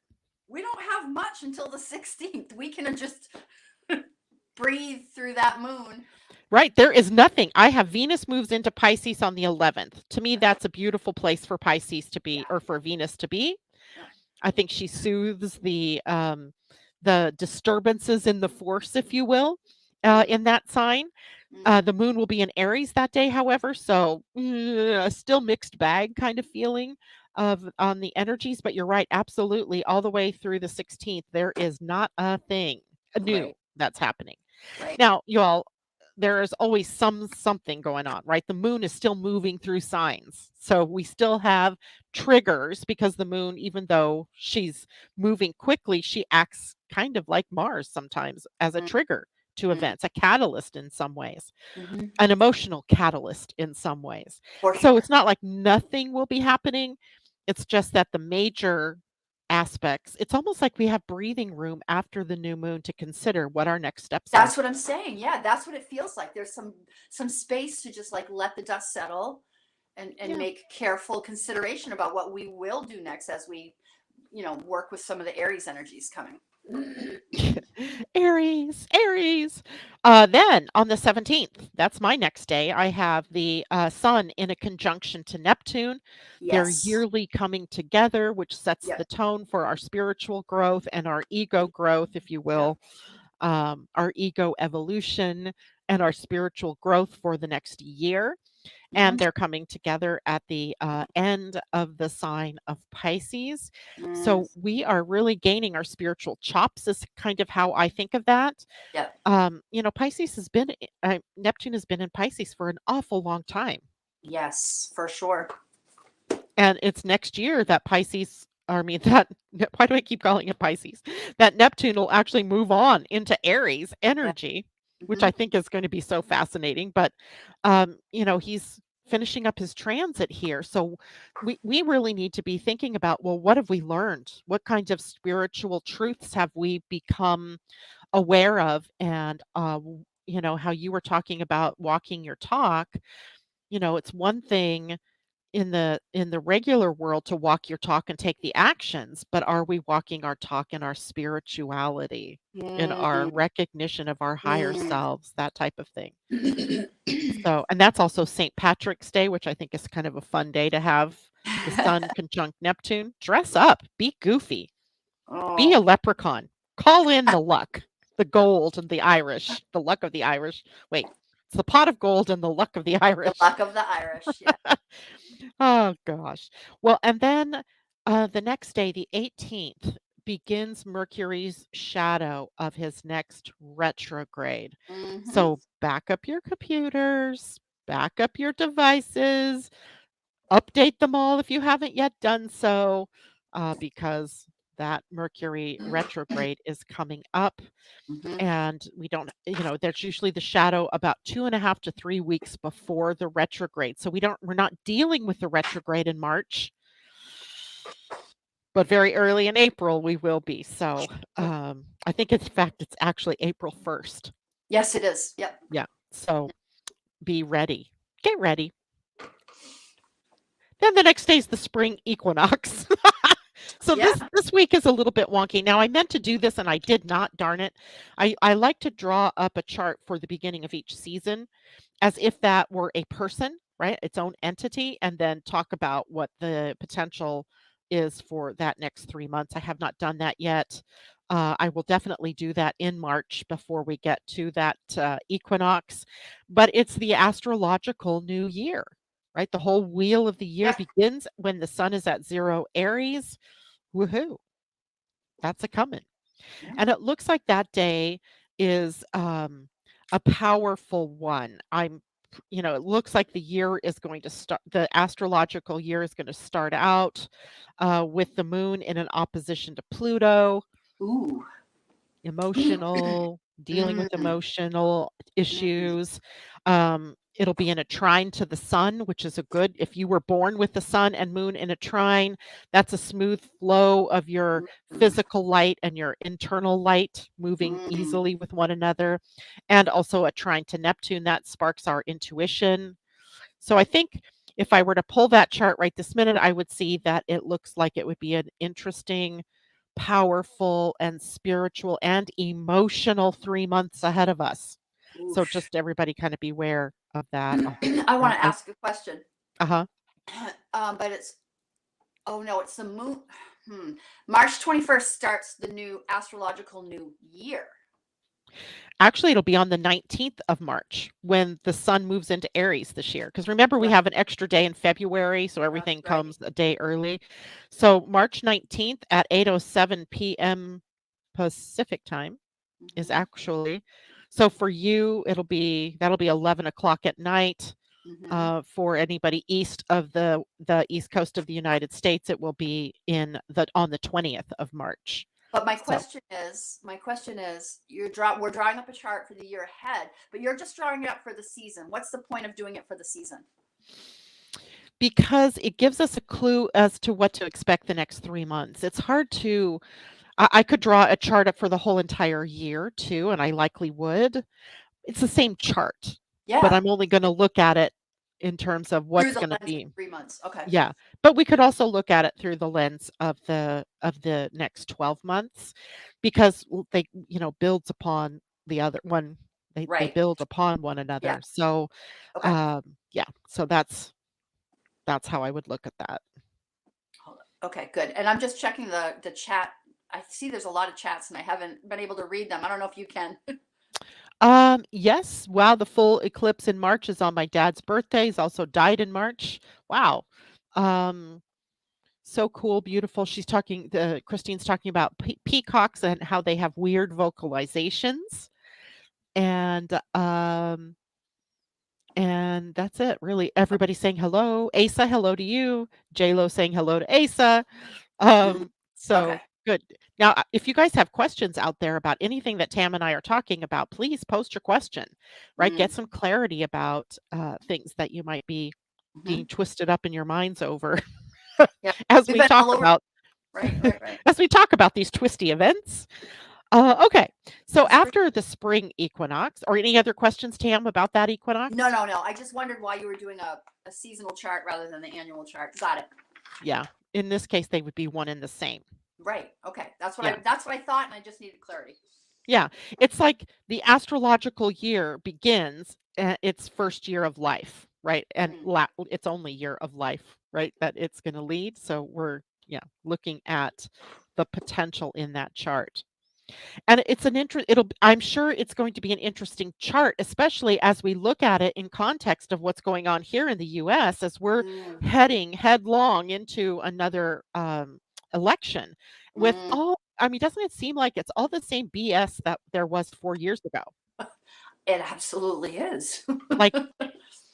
We don't have much until the 16th. We can just breathe through that moon. Right, there is nothing. I have Venus moves into Pisces on the 11th. To me, that's a beautiful place for Pisces to be, Yeah. or for Venus to be. Yeah. I think she soothes the disturbances in the force, if you will, in that sign. The moon will be in Aries that day, however, so still mixed bag kind of feeling of on the energies. But you're right, absolutely, all the way through the 16th, there is not a thing new Right. that's happening. Right. Now, you all, there is always something going on, right? The moon is still moving through signs. So we still have triggers because the moon, even though she's moving quickly, she acts kind of like Mars sometimes as a trigger to Mm-hmm. events, a catalyst in some ways, Mm-hmm. an emotional catalyst in some ways. For So sure. it's not like nothing will be happening. It's just that the major aspects, it's almost like we have breathing room after the new moon to consider what our next steps are. That's what I'm saying. Yeah, that's what it feels like. There's some space to just like let the dust settle and Yeah. make careful consideration about what we will do next as we, work with some of the Aries energies coming. Aries, Aries. Then on the 17th, that's my next day, I have the sun in a conjunction to Neptune. They're Yes. yearly coming together, which sets Yep. the tone for our spiritual growth and our ego growth, if you Yep. will, our ego evolution and our spiritual growth for the next year. Mm-hmm. And they're coming together at the end of the sign of Pisces. Mm, So we are really gaining our spiritual chops, is kind of how I think of that. yep. Pisces has been, Neptune has been in Pisces for an awful long time. Yes, for sure. And it's next year that Pisces, I mean, that, why do I keep calling it Pisces? That Neptune will actually move on into Aries Yeah. energy, which Mm-hmm. I think is going to be so fascinating. But, he's finishing up his transit here. So we really need to be thinking about, well, what have we learned? What kinds of spiritual truths have we become aware of? And, how you were talking about walking your talk, it's one thing in the regular world to walk your talk and take the actions, but are we walking our talk in our spirituality, in our Mm, recognition of our higher mm. selves, that type of thing? So, and that's also St. Patrick's Day, which I think is kind of a fun day to have the sun conjunct Neptune. Dress up, be goofy, be a Oh, leprechaun, call in the luck, the gold and the Irish, the luck of the Irish. Wait, it's the pot of gold and the luck of the the Irish. luck of the Irish. Yeah. Oh gosh. Well, and then the next day, the 18th, begins Mercury's shadow of his next retrograde. Mm-hmm. So back up your computers, back up your devices, update them all if you haven't yet done so, because that Mercury retrograde is coming up. Mm-hmm. And we don't, there's usually the shadow about 2.5 to 3 weeks before the retrograde. So we're not dealing with the retrograde in March, but very early in April we will be. So I think in fact it's actually April 1st. Yes, it is. Yep. Yeah. So be ready. Get ready. Then the next day is the spring equinox. So Yeah. this week is a little bit wonky. Now I meant to do this and I did not, darn it. I like to draw up a chart for the beginning of each season as if that were a person, right? Its own entity, and then talk about what the potential is for that next 3 months. I have not done that yet. I will definitely do that in March before we get to that equinox. But it's the astrological new year, right? The whole wheel of the year Yep. begins when the sun is at 0 Aries. Woohoo! That's a coming. Yeah. And it looks like that day is a powerful one. it looks like the astrological year is going to start out with the moon in an opposition to Pluto, Ooh. dealing with Mm, emotional mm, issues. It'll be in a trine to the sun, which is a good, if you were born with the sun and moon in a trine, that's a smooth flow of your mm, physical light and your internal light moving mm. easily with one another. And also a trine to Neptune, that sparks our intuition. So I think if I were to pull that chart right this minute, I would see that it looks like it would be an interesting, powerful, and spiritual and emotional 3 months ahead of us. So Oof. just everybody kind of beware of that. I want to ask a question. Uh-huh. But it's, oh no, it's the moon. Hmm. March 21st starts the new astrological new year. Actually, it'll be on the 19th of March when the sun moves into Aries this year. Because remember, we Right. have an extra day in February, so That's everything right. comes a day early. So March 19th at 8:07 p.m. Pacific time is Hmm. actually. So for you, that'll be 11 o'clock at night. Hmm. For anybody east of the east coast of the United States, it will be on the 20th of March. But So my question is, we're drawing up a chart for the year ahead, but you're just drawing it up for the season. What's the point of doing it for the season? because it gives us a clue as to what to expect the next 3 months. It's hard to I could draw a chart up for the whole entire year too, and I likely would. It's the same chart, but Yeah, I'm only going to look at it in terms of through what's the going to lens of be. 3 months. Okay. Yeah, but we could also look at it through the lens of the next 12 months because they, builds upon the other one. They Right. build upon one Yeah. another. So, Okay. yeah, so that's how I would look at that. Hold on. Okay, good. And I'm just checking the chat. I see there's a lot of chats and I haven't been able to read them. I don't know if you can. Yes, wow, the full eclipse in March is on my dad's birthday. He's also died in March. Wow. Um, so cool, beautiful. Christine's talking about peacocks and how they have weird vocalizations. And, and that's it, really. Everybody saying hello. Asa, hello to you. J-Lo saying hello to Asa. So Okay. good. Now, if you guys have questions out there about anything that Tam and I are talking about, please post your question, right? Mm, Get some clarity about things that you might be hmm. being twisted up in your minds over Yeah. as We've we been talk all over. about Right, right, right. as we talk about these twisty events. Okay. So That's great. after the spring equinox, or any other questions, Tam, about that No, equinox? no, no. I just wondered why you were doing a seasonal chart rather than the annual chart. Got it. Yeah. In this case, they would be one and the same. Right. Okay. Yeah. That's what I thought, and I just needed clarity. Yeah, it's like the astrological year begins at its first year of life, right? And Mm, its only year of life, right? That it's going to lead. So we're, yeah, looking at the potential in that chart. And it's an I'm sure it's going to be an interesting chart, especially as we look at it in context of what's going on here in the US as we're mm, heading headlong into another election with mm. I mean, doesn't it seem like it's all the same BS that there was 4 years ago? It absolutely is. Like,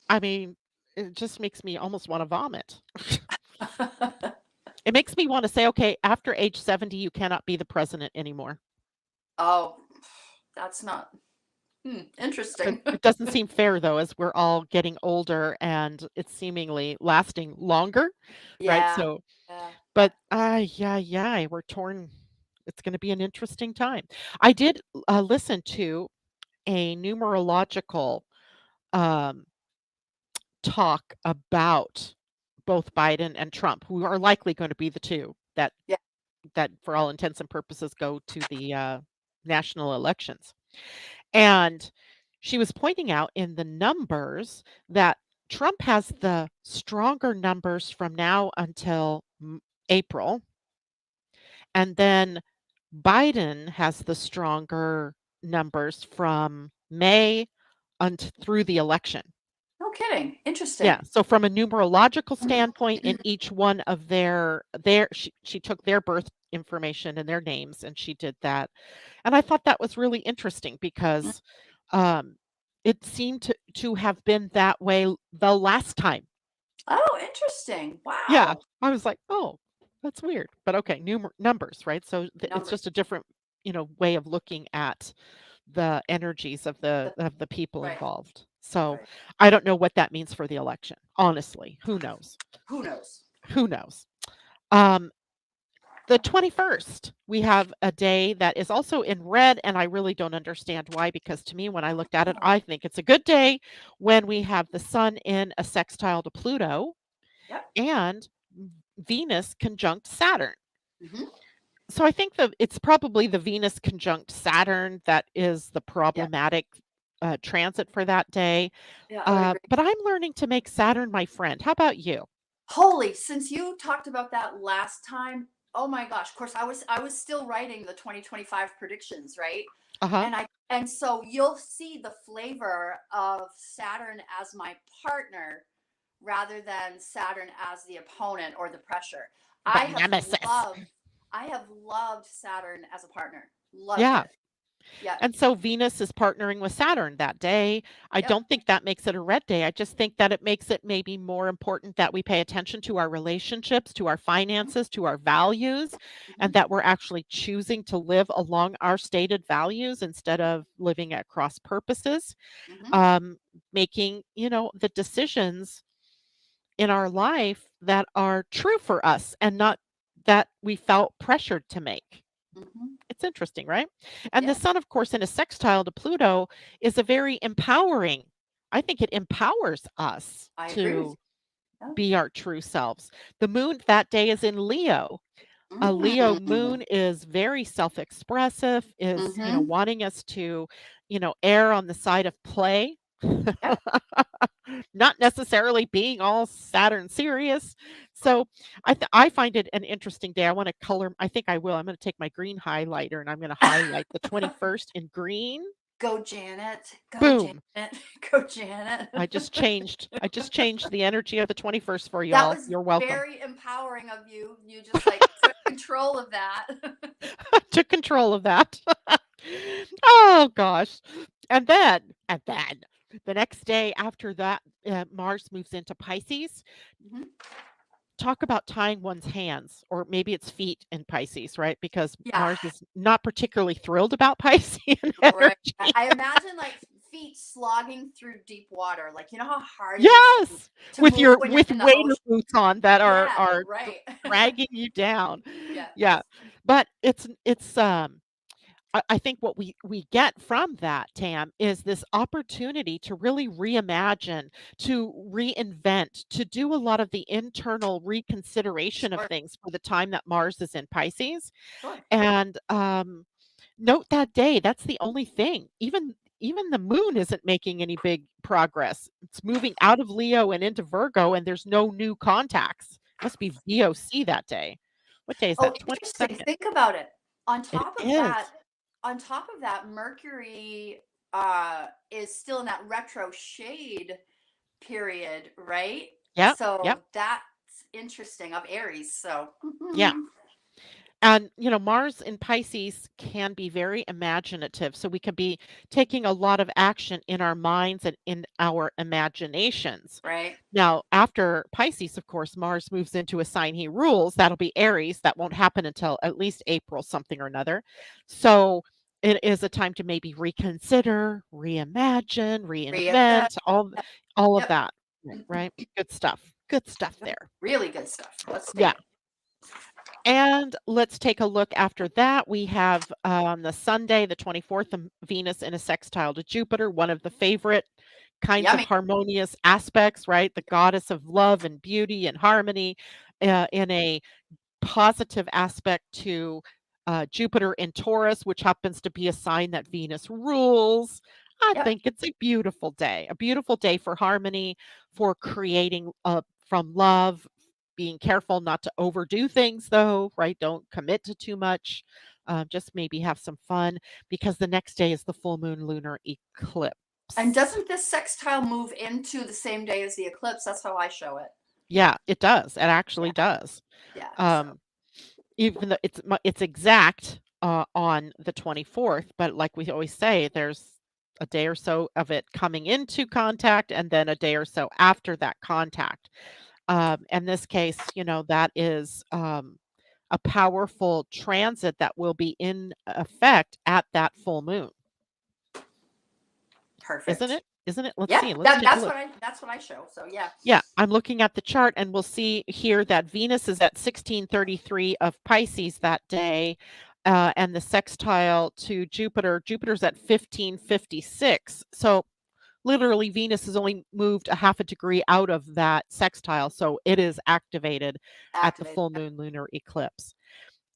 I mean, it just makes me almost want to vomit. It makes me want to say, okay, after age 70, you cannot be the president anymore. Oh, that's not It interesting. it doesn't seem fair though, as we're all getting older and it's seemingly lasting longer, right? Yeah. So, Yeah. but yeah, yeah, we're torn. It's going to be an interesting time. I did listen to a numerological um, talk about both Biden and Trump, who are likely going to be the two Yeah. for all intents and purposes go to the national elections. And she was pointing out in the numbers that Trump has the stronger numbers from now until April, and then Biden has the stronger numbers from May through the election. No kidding. Yeah, Interesting. so from a numerological standpoint, in each one of she took their birth information and their names and she did that. And I thought that was really interesting because um it seemed to have been that way the last time. Oh, interesting. Yeah, Wow. I was like, "Oh, that's weird." But okay, numbers, right? So it's Numbers. just a different, way of looking at the energies of the The, people right. involved. So Right. I don't know what that means for the election. Honestly, who knows? Who knows? Who knows? Um, the 21st, we have a day that is also in red, and I really don't understand why, because to me, when I looked at it, Oh, I think it's a good day when we have the sun in a sextile to Pluto yep. and Venus conjunct Saturn. Hmm. So I think that it's probably the Venus conjunct Saturn that is the Yeah. problematic transit for that day. Yeah, I would agree. But I'm learning to make Saturn my friend. How about you? Holy, since you talked about that last time, oh my gosh, of course I was still writing the 2025 predictions, right? Uh huh. And so you'll see the flavor of Saturn as my partner rather than Saturn as the opponent or the pressure. The I have nemesis. loved I have loved Saturn as a partner. Loved Yeah. it. Yep. And so Venus is partnering with Saturn that day. I Yep. don't think that makes it a red day. I just think that it makes it maybe more important that we pay attention to our relationships, to our Mhm. finances, to our values, and Mhm. that we're actually choosing to live along our stated values instead of living at cross purposes. Mhm. Um, Making, the decisions in our life that are true for us and not that we felt pressured to make. Mhm. It's interesting, right? And the Yeah, sun, of course, in a sextile to Pluto is a very empowering. I think it empowers us I agree with to you. Yeah. be our true selves. The moon that day is in Leo. A Leo Mm. moon is very self-expressive, is, Mhm. wanting us to, err on the side of play. Yep. Not necessarily being all Saturn serious. So I find it an interesting day. I want to color. I think I will. I'm going to take my green highlighter and I'm going to highlight the 21st in green. Go Janet. Go Janet. Boom. Go Janet. I just changed the energy of the 21st for That y'all. was You're welcome. very empowering of you. You just like took control of that. Took control of that. Oh gosh. And then the next day after that, Mars moves into Pisces. Mhm. Talk about tying one's hands, or maybe it's feet in Pisces, right? Because Yeah. Mars is not particularly thrilled about Piscean Right. energy. I imagine like feet slogging through deep water. Like you know how hard it is Yes, to with move your when you're with in the wader ocean. boots on that are Yeah, are right. dragging you down. Yes. Yeah, but I think what we get from that, Tam, is this opportunity to really reimagine, to reinvent, to do a lot of the internal reconsideration of Sure. things for the time that Mars is in Pisces. Sure. And note that day. That's the only thing. Even the moon isn't making any big progress. It's moving out of Leo and into Virgo, and there's no new contacts. Must be VOC that day. What day is Oh, that? interesting. 22nd. Think about it. On It top of that, is. on top of that, Mercury is still in that retro shade period, right? Yep. Yep. So that's interesting of Aries. So Yeah. And, Mars in Pisces can be very imaginative. So we can be taking a lot of action in our minds and in our imaginations. right. Now, after Pisces, of course, Mars moves into a sign he rules. That'll be Aries. That won't happen until at least April, something or another. So it is a time to maybe reconsider, reimagine, Reassess. reinvent, all of Yep. that. Right? Good stuff. Good stuff there. Really good stuff. Let's Yeah. say. And let's take a look after that. We have on the Sunday, the 24th, Venus in a sextile to Jupiter, one of the favorite kinds of Yummy. harmonious aspects, right? The goddess of love and beauty and harmony in a positive aspect to Jupiter in Taurus, which happens to be a sign that Venus rules. I Yep. think it's a beautiful day for harmony, for creating from love, being careful not to overdo things, though, right? Don't commit to too much. Just maybe have some fun because the next day is the full moon lunar And eclipse. doesn't this sextile move into the same day as the eclipse? That's how I show it. Yeah, it does. It Yeah. actually does. Yeah. So Um, Even though it's exact, on the 24th, but like we always say, there's a day or so of it coming into contact, and then a day or so after that contact. In this case, that is a powerful transit that will be in effect at that full moon, isn't Perfect. it? Isn't it? Let's Yeah, see. Let's take a look. that's what I show. So yeah. Yeah, I'm looking at the chart and we'll see here that Venus is at 1633 of Pisces that day. And the sextile to Jupiter's at 1556. So literally, Venus has only moved a half a degree out of that sextile. So it is activated at the Activate. full moon lunar eclipse.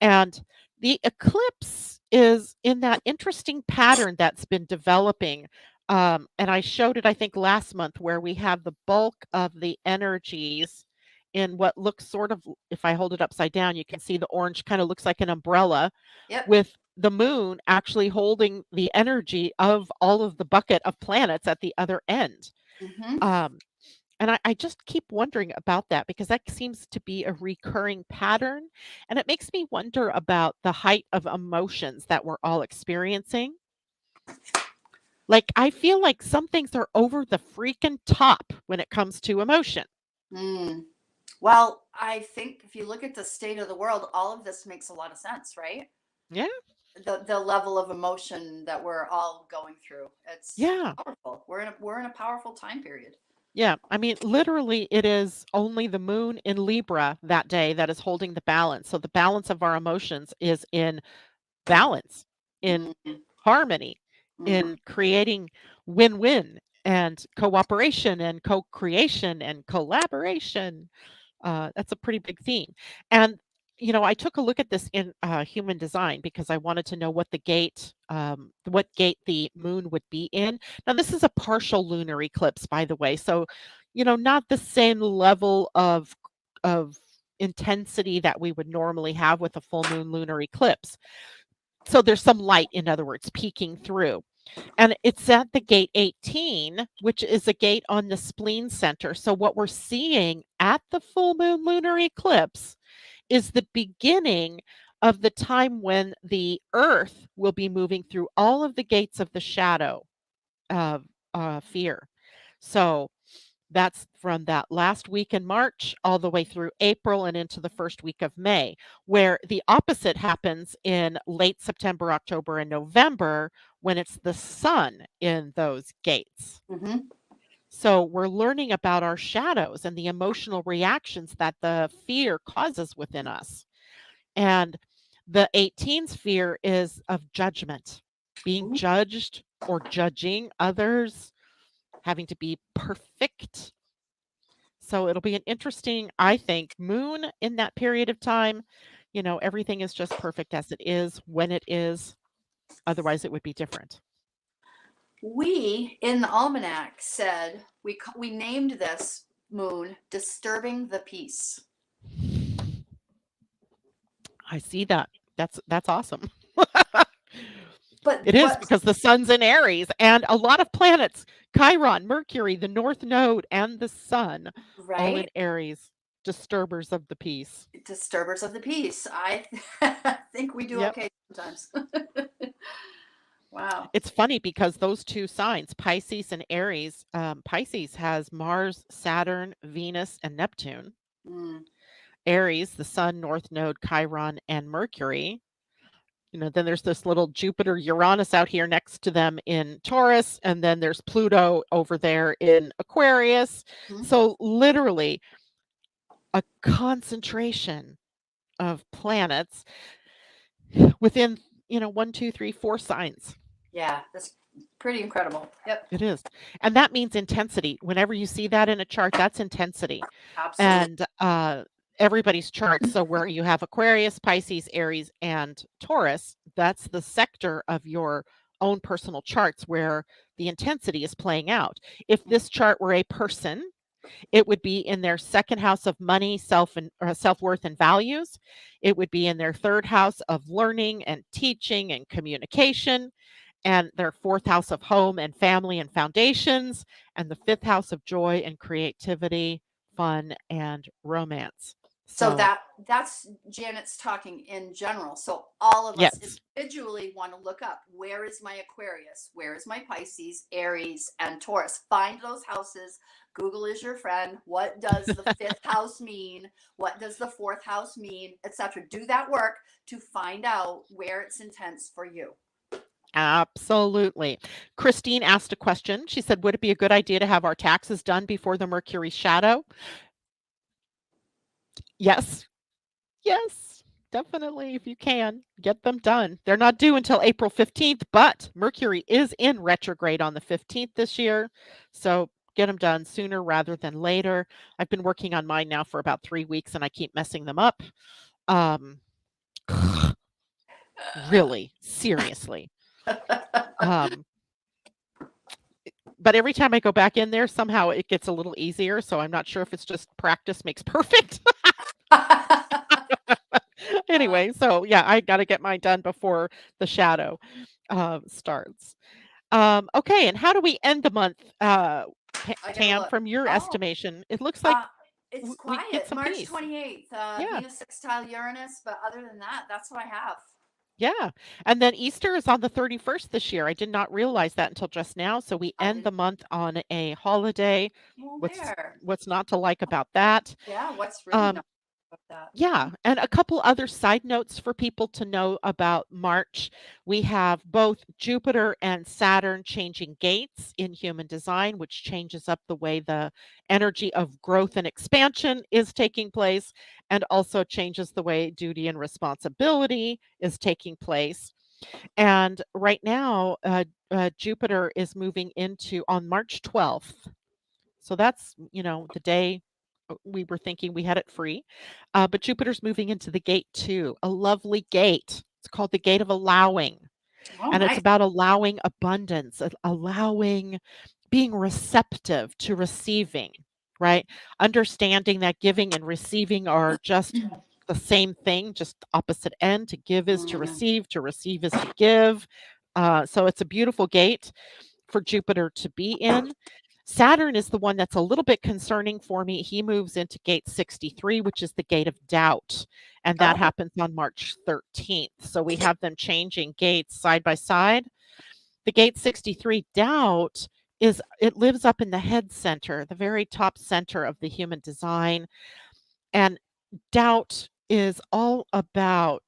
And the eclipse is in that interesting pattern that's been developing. And I showed it, I think, last month, where we have the bulk of the energies in what looks sort of, if I hold it upside down, you can see the orange kind of looks like an umbrella, Yep. with the moon actually holding the energy of all of the bucket of planets at the other end. Mm-hmm. Um, and I just keep wondering about that because that seems to be a recurring pattern. And it makes me wonder about the height of emotions that we're all experiencing. Like, I feel like some things are over the freaking top when it comes to emotion. Mm. Well, I think if you look at the state of the world, all of this makes a lot of sense, right? Yeah. The level of emotion that we're all going through. It's Yeah. powerful. We're in a powerful time period. Yeah. I mean, literally, it is only the moon in Libra that day that is holding the balance. So the balance of our emotions is in balance, in Mm-hmm. harmony, Mm-hmm. in creating win-win and cooperation and co-creation and collaboration. That's a pretty big theme. And I took a look at this in human design because I wanted to know what gate the moon would be in. Now, this is a partial lunar eclipse, by the way, so not the same level of intensity that we would normally have with a full moon lunar eclipse. So there's some light, in other words, peeking through. And it's at the gate 18, which is a gate on the spleen center. So what we're seeing at the full moon lunar eclipse is the beginning of the time when the earth will be moving through all of the gates of the shadow of fear. So that's from that last week in March all the way through April and into the first week of May, where the opposite happens in late September, October, and November when it's the sun in those gates. Mm-hmm. So we're learning about our shadows and the emotional reactions that the fear causes within us. And the 18 sphere is of judgment, being Ooh. judged or judging others, having to be perfect. So it'll be an interesting, I think, moon in that period of time. Everything is just perfect as it is when it is. Otherwise, it would be different. We in the almanac said we named this moon "Disturbing the Peace." I see that. That's awesome. But It is what because the sun's in Aries and a lot of planets, Chiron, Mercury, the North Node, and the sun, all in right? Aries, disturbers of the peace. Disturbers of the peace. I think we do Yep. okay sometimes. Wow. It's funny because those two signs, Pisces and Aries, Pisces has Mars, Saturn, Venus, and Neptune. Mm. Aries, the Sun, North Node, Chiron, and Mercury. Then there's this little Jupiter, Uranus out here next to them in Taurus, and then there's Pluto over there in Aquarius. Mhm. So literally a concentration of planets within, 1, 2, 3, 4 signs. Yeah, that's pretty incredible. Yep, It is. And that means intensity. Whenever you see that in a chart, that's intensity. absolutely. And everybody's charts. So where you have Aquarius, Pisces, Aries, and Taurus, that's the sector of your own personal charts where the intensity is playing out. If this chart were a person, it would be in their second house of money, self-worth and values. It would be in their third house of learning and teaching and communication, and their fourth house of home and family and foundations, and the fifth house of joy and creativity, fun, and romance. So So, that's Janet's talking in general. So all of us yes. individually want to look up, where is my Aquarius? Where is my Pisces, Aries, and Taurus? Find those houses. Google is your friend. What does the fifth house mean? What does the fourth house mean? Etc. Do that work to find out where it's intense for you. Absolutely. Christine asked a question. She said, "Would it be a good idea to have our taxes done before the Mercury shadow?" Yes. Yes. Definitely, if you can, get them done. They're not due until April 15th, but Mercury is in retrograde on the 15th this year. So get them done sooner rather than later. I've been working on mine now for about 3 weeks and I keep messing them up. Um, really, seriously. Um, but every time I go back in there, somehow it gets a little easier. So I'm not sure if it's just practice makes perfect. Anyway, so yeah, I got to get mine done before the shadow starts. Okay, and how do we end the month, I gotta Tam, look. from your Oh, estimation? It looks like uh, it's we get quiet. some March peace. 28th, Yeah, Venus sextile Uranus. But other than that, that's what I have. yeah. And then Easter is on the 31st this year. I did not realize that until just now. So we I end the didn't. month on a holiday. Well, What's there. what's not to like about that? Yeah. What's really Um, not about that? Yeah, and a couple other side notes for people to know about March. We have both Jupiter and Saturn changing gates in human design, which changes up the way the energy of growth and expansion is taking place, and also changes the way duty and responsibility is taking place. And right now, Jupiter is moving into on March 12th. So that's, the day we were thinking we had it free. But Jupiter's moving into the gate two, a lovely gate. It's called the gate of allowing. Oh, And it's nice. about allowing abundance, allowing being receptive to receiving, right? Understanding that giving and receiving are just the same thing, just opposite end. To give is Mm, to receive is to give. So it's a beautiful gate for Jupiter to be in. Saturn is the one that's a little bit concerning for me. He moves into gate 63, which is the gate of doubt, and that oh. happens on March 13th. So we have them changing gates side by side. The gate 63 doubt is it lives up in the head center, the very top center of the human design, and doubt is all about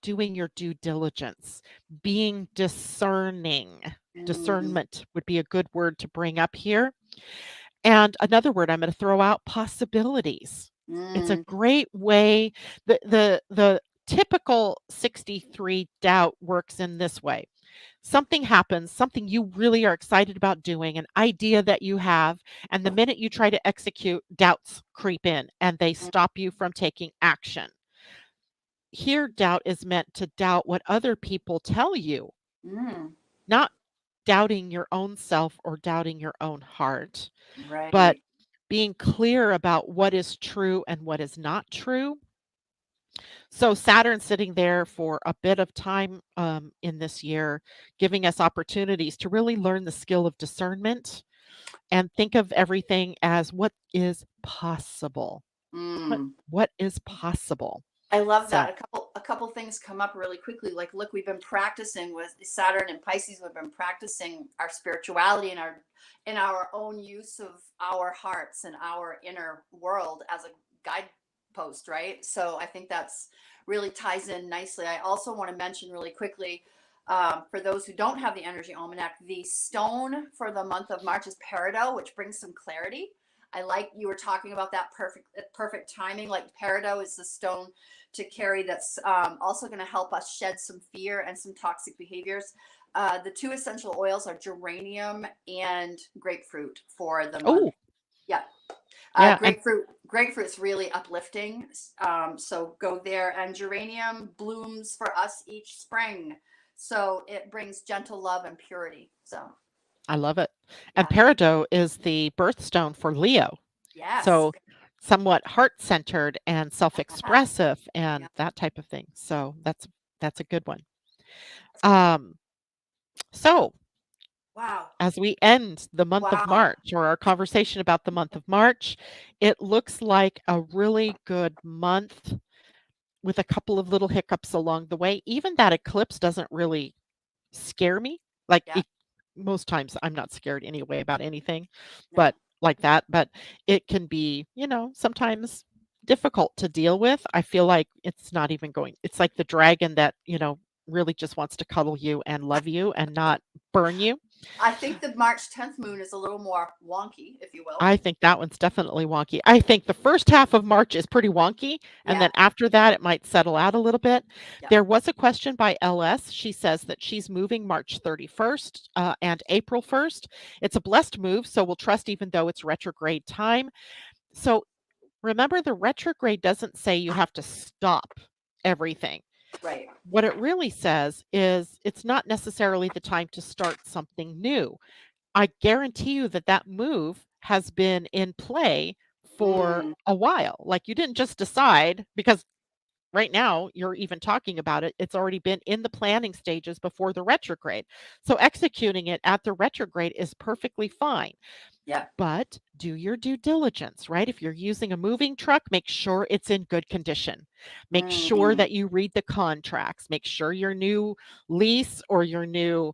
doing your due diligence, being discerning. Mm, Discernment would be a good word to bring up here. And another word I'm going to throw out, possibilities. It's a mm, great way. The typical 63 doubt works in this way. Something happens, something you really are excited about doing, an idea that you have, and the minute you try to execute, doubts creep in and they stop you from taking action. Here, doubt is meant to doubt what other people tell you, mm, not doubting your own self or doubting your own heart, but right. being clear about what is true and what is not true. So Saturn's sitting there for a bit of time in this year, giving us opportunities to really learn the skill of discernment and think of everything as what is possible. What Mm. what is possible? I love So that. A couple things come up really quickly. Like, look, we've been practicing with Saturn and Pisces. We've been practicing our spirituality and our own use of our hearts and our inner world as a guidepost, right? So I think that's really ties in nicely. I also want to mention really quickly, for those who don't have the Energy Almanac, the stone for the month of March is peridot, which brings some clarity. I like you were talking about that perfect timing. Like, peridot is the stone to carry that's also going to help us shed some fear and some toxic behaviors. The two essential oils are geranium and grapefruit for the month. oh, Yeah, yeah, and grapefruit's really uplifting. So go there. And geranium blooms for us each spring, so it brings gentle love and purity. So I love it. And yeah, peridot is the birthstone for Leo. yes, So somewhat heart-centered and yeah, self-expressive yeah. and that type of thing. So that's a good one. Um, so Wow. as we end the month of Wow. March or our conversation about the month of March. It looks like a really good month with a couple of little hiccups along the way. Even that eclipse doesn't really scare me. Like Yeah. most times I'm not scared anyway about anything, No. but like that, but it can be, sometimes difficult to deal with. I feel like it's not even going. It's like the dragon that, really just wants to cuddle you and love you and not burn you. I think the March 10th moon is a little more wonky, if you will. I think that one's definitely wonky. I think the first half of March is pretty wonky, and Yeah. then after that, it might settle out a little bit. Yeah. There was a question by LS. She says that she's moving March 31st and April 1st. It's a blessed move, so we'll trust even though it's retrograde time. So remember, the retrograde doesn't say you have to stop everything. Right. What it really says is it's not necessarily the time to start something new. I guarantee you that that move has been in play for Mm. a while. Like, you didn't just decide because right now you're even talking about it. It's already been in the planning stages before the retrograde. So executing it at the retrograde is perfectly fine. Yeah. But do your due diligence, right? If you're using a moving truck, make sure it's in good condition. Make sure Mm. that you read the contracts. Make sure your new lease or your new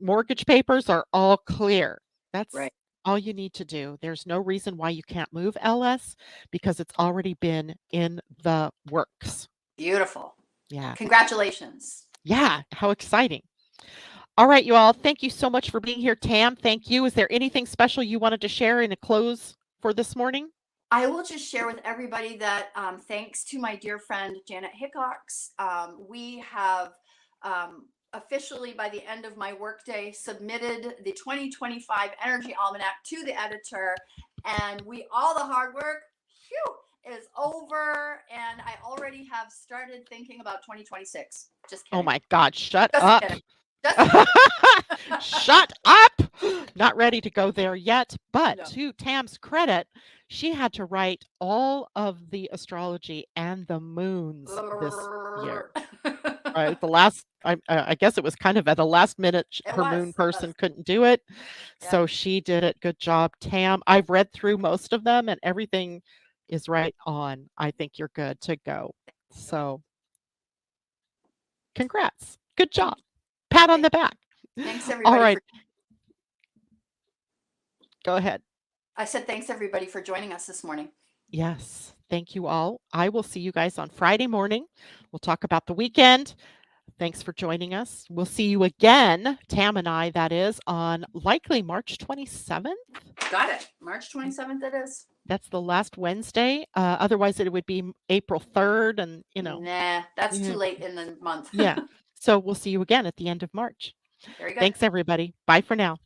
mortgage papers are all clear. That's Right. all you need to do. There's no reason why you can't move LS because it's already been in the works. Beautiful. Yeah. Congratulations. Yeah. How exciting. All right, you all. Thank you so much for being here. Tam, thank you. Is there anything special you wanted to share in a close for this morning? I will just share with everybody that thanks to my dear friend Janet Hickox, we have officially, by the end of my workday, submitted the 2025 Energy Almanac to the editor, and all the hard work, is over, and I already have started thinking about 2026. Just Oh kidding. my God, shut Just up. kidding. Just kidding. Shut up. Not ready to go there yet. But No. to Tam's credit, she had to write all of the astrology and the moons this year. Right? The last, I guess it was kind of at the last minute, It her was. moon It person was. couldn't do it. Yeah. So she did it. Good job, Tam. I've read through most of them and everything is right on. I think you're good to go. So congrats. Good job. Thank you. Pat on Thank the back. Thanks All everybody right. for. Go ahead. I said thanks everybody for joining us this morning. Yes. Thank you all. I will see you guys on Friday morning. We'll talk about the weekend. Thanks for joining us. We'll see you again, Tam and I, that is, on likely March 27th. Got it. March 27th it is. That's the last Wednesday. Otherwise, it would be April 3rd. And, Nah, that's too yeah. late in the month. Yeah. So we'll see you again at the end of March. Very good. Thanks, everybody. Bye for now.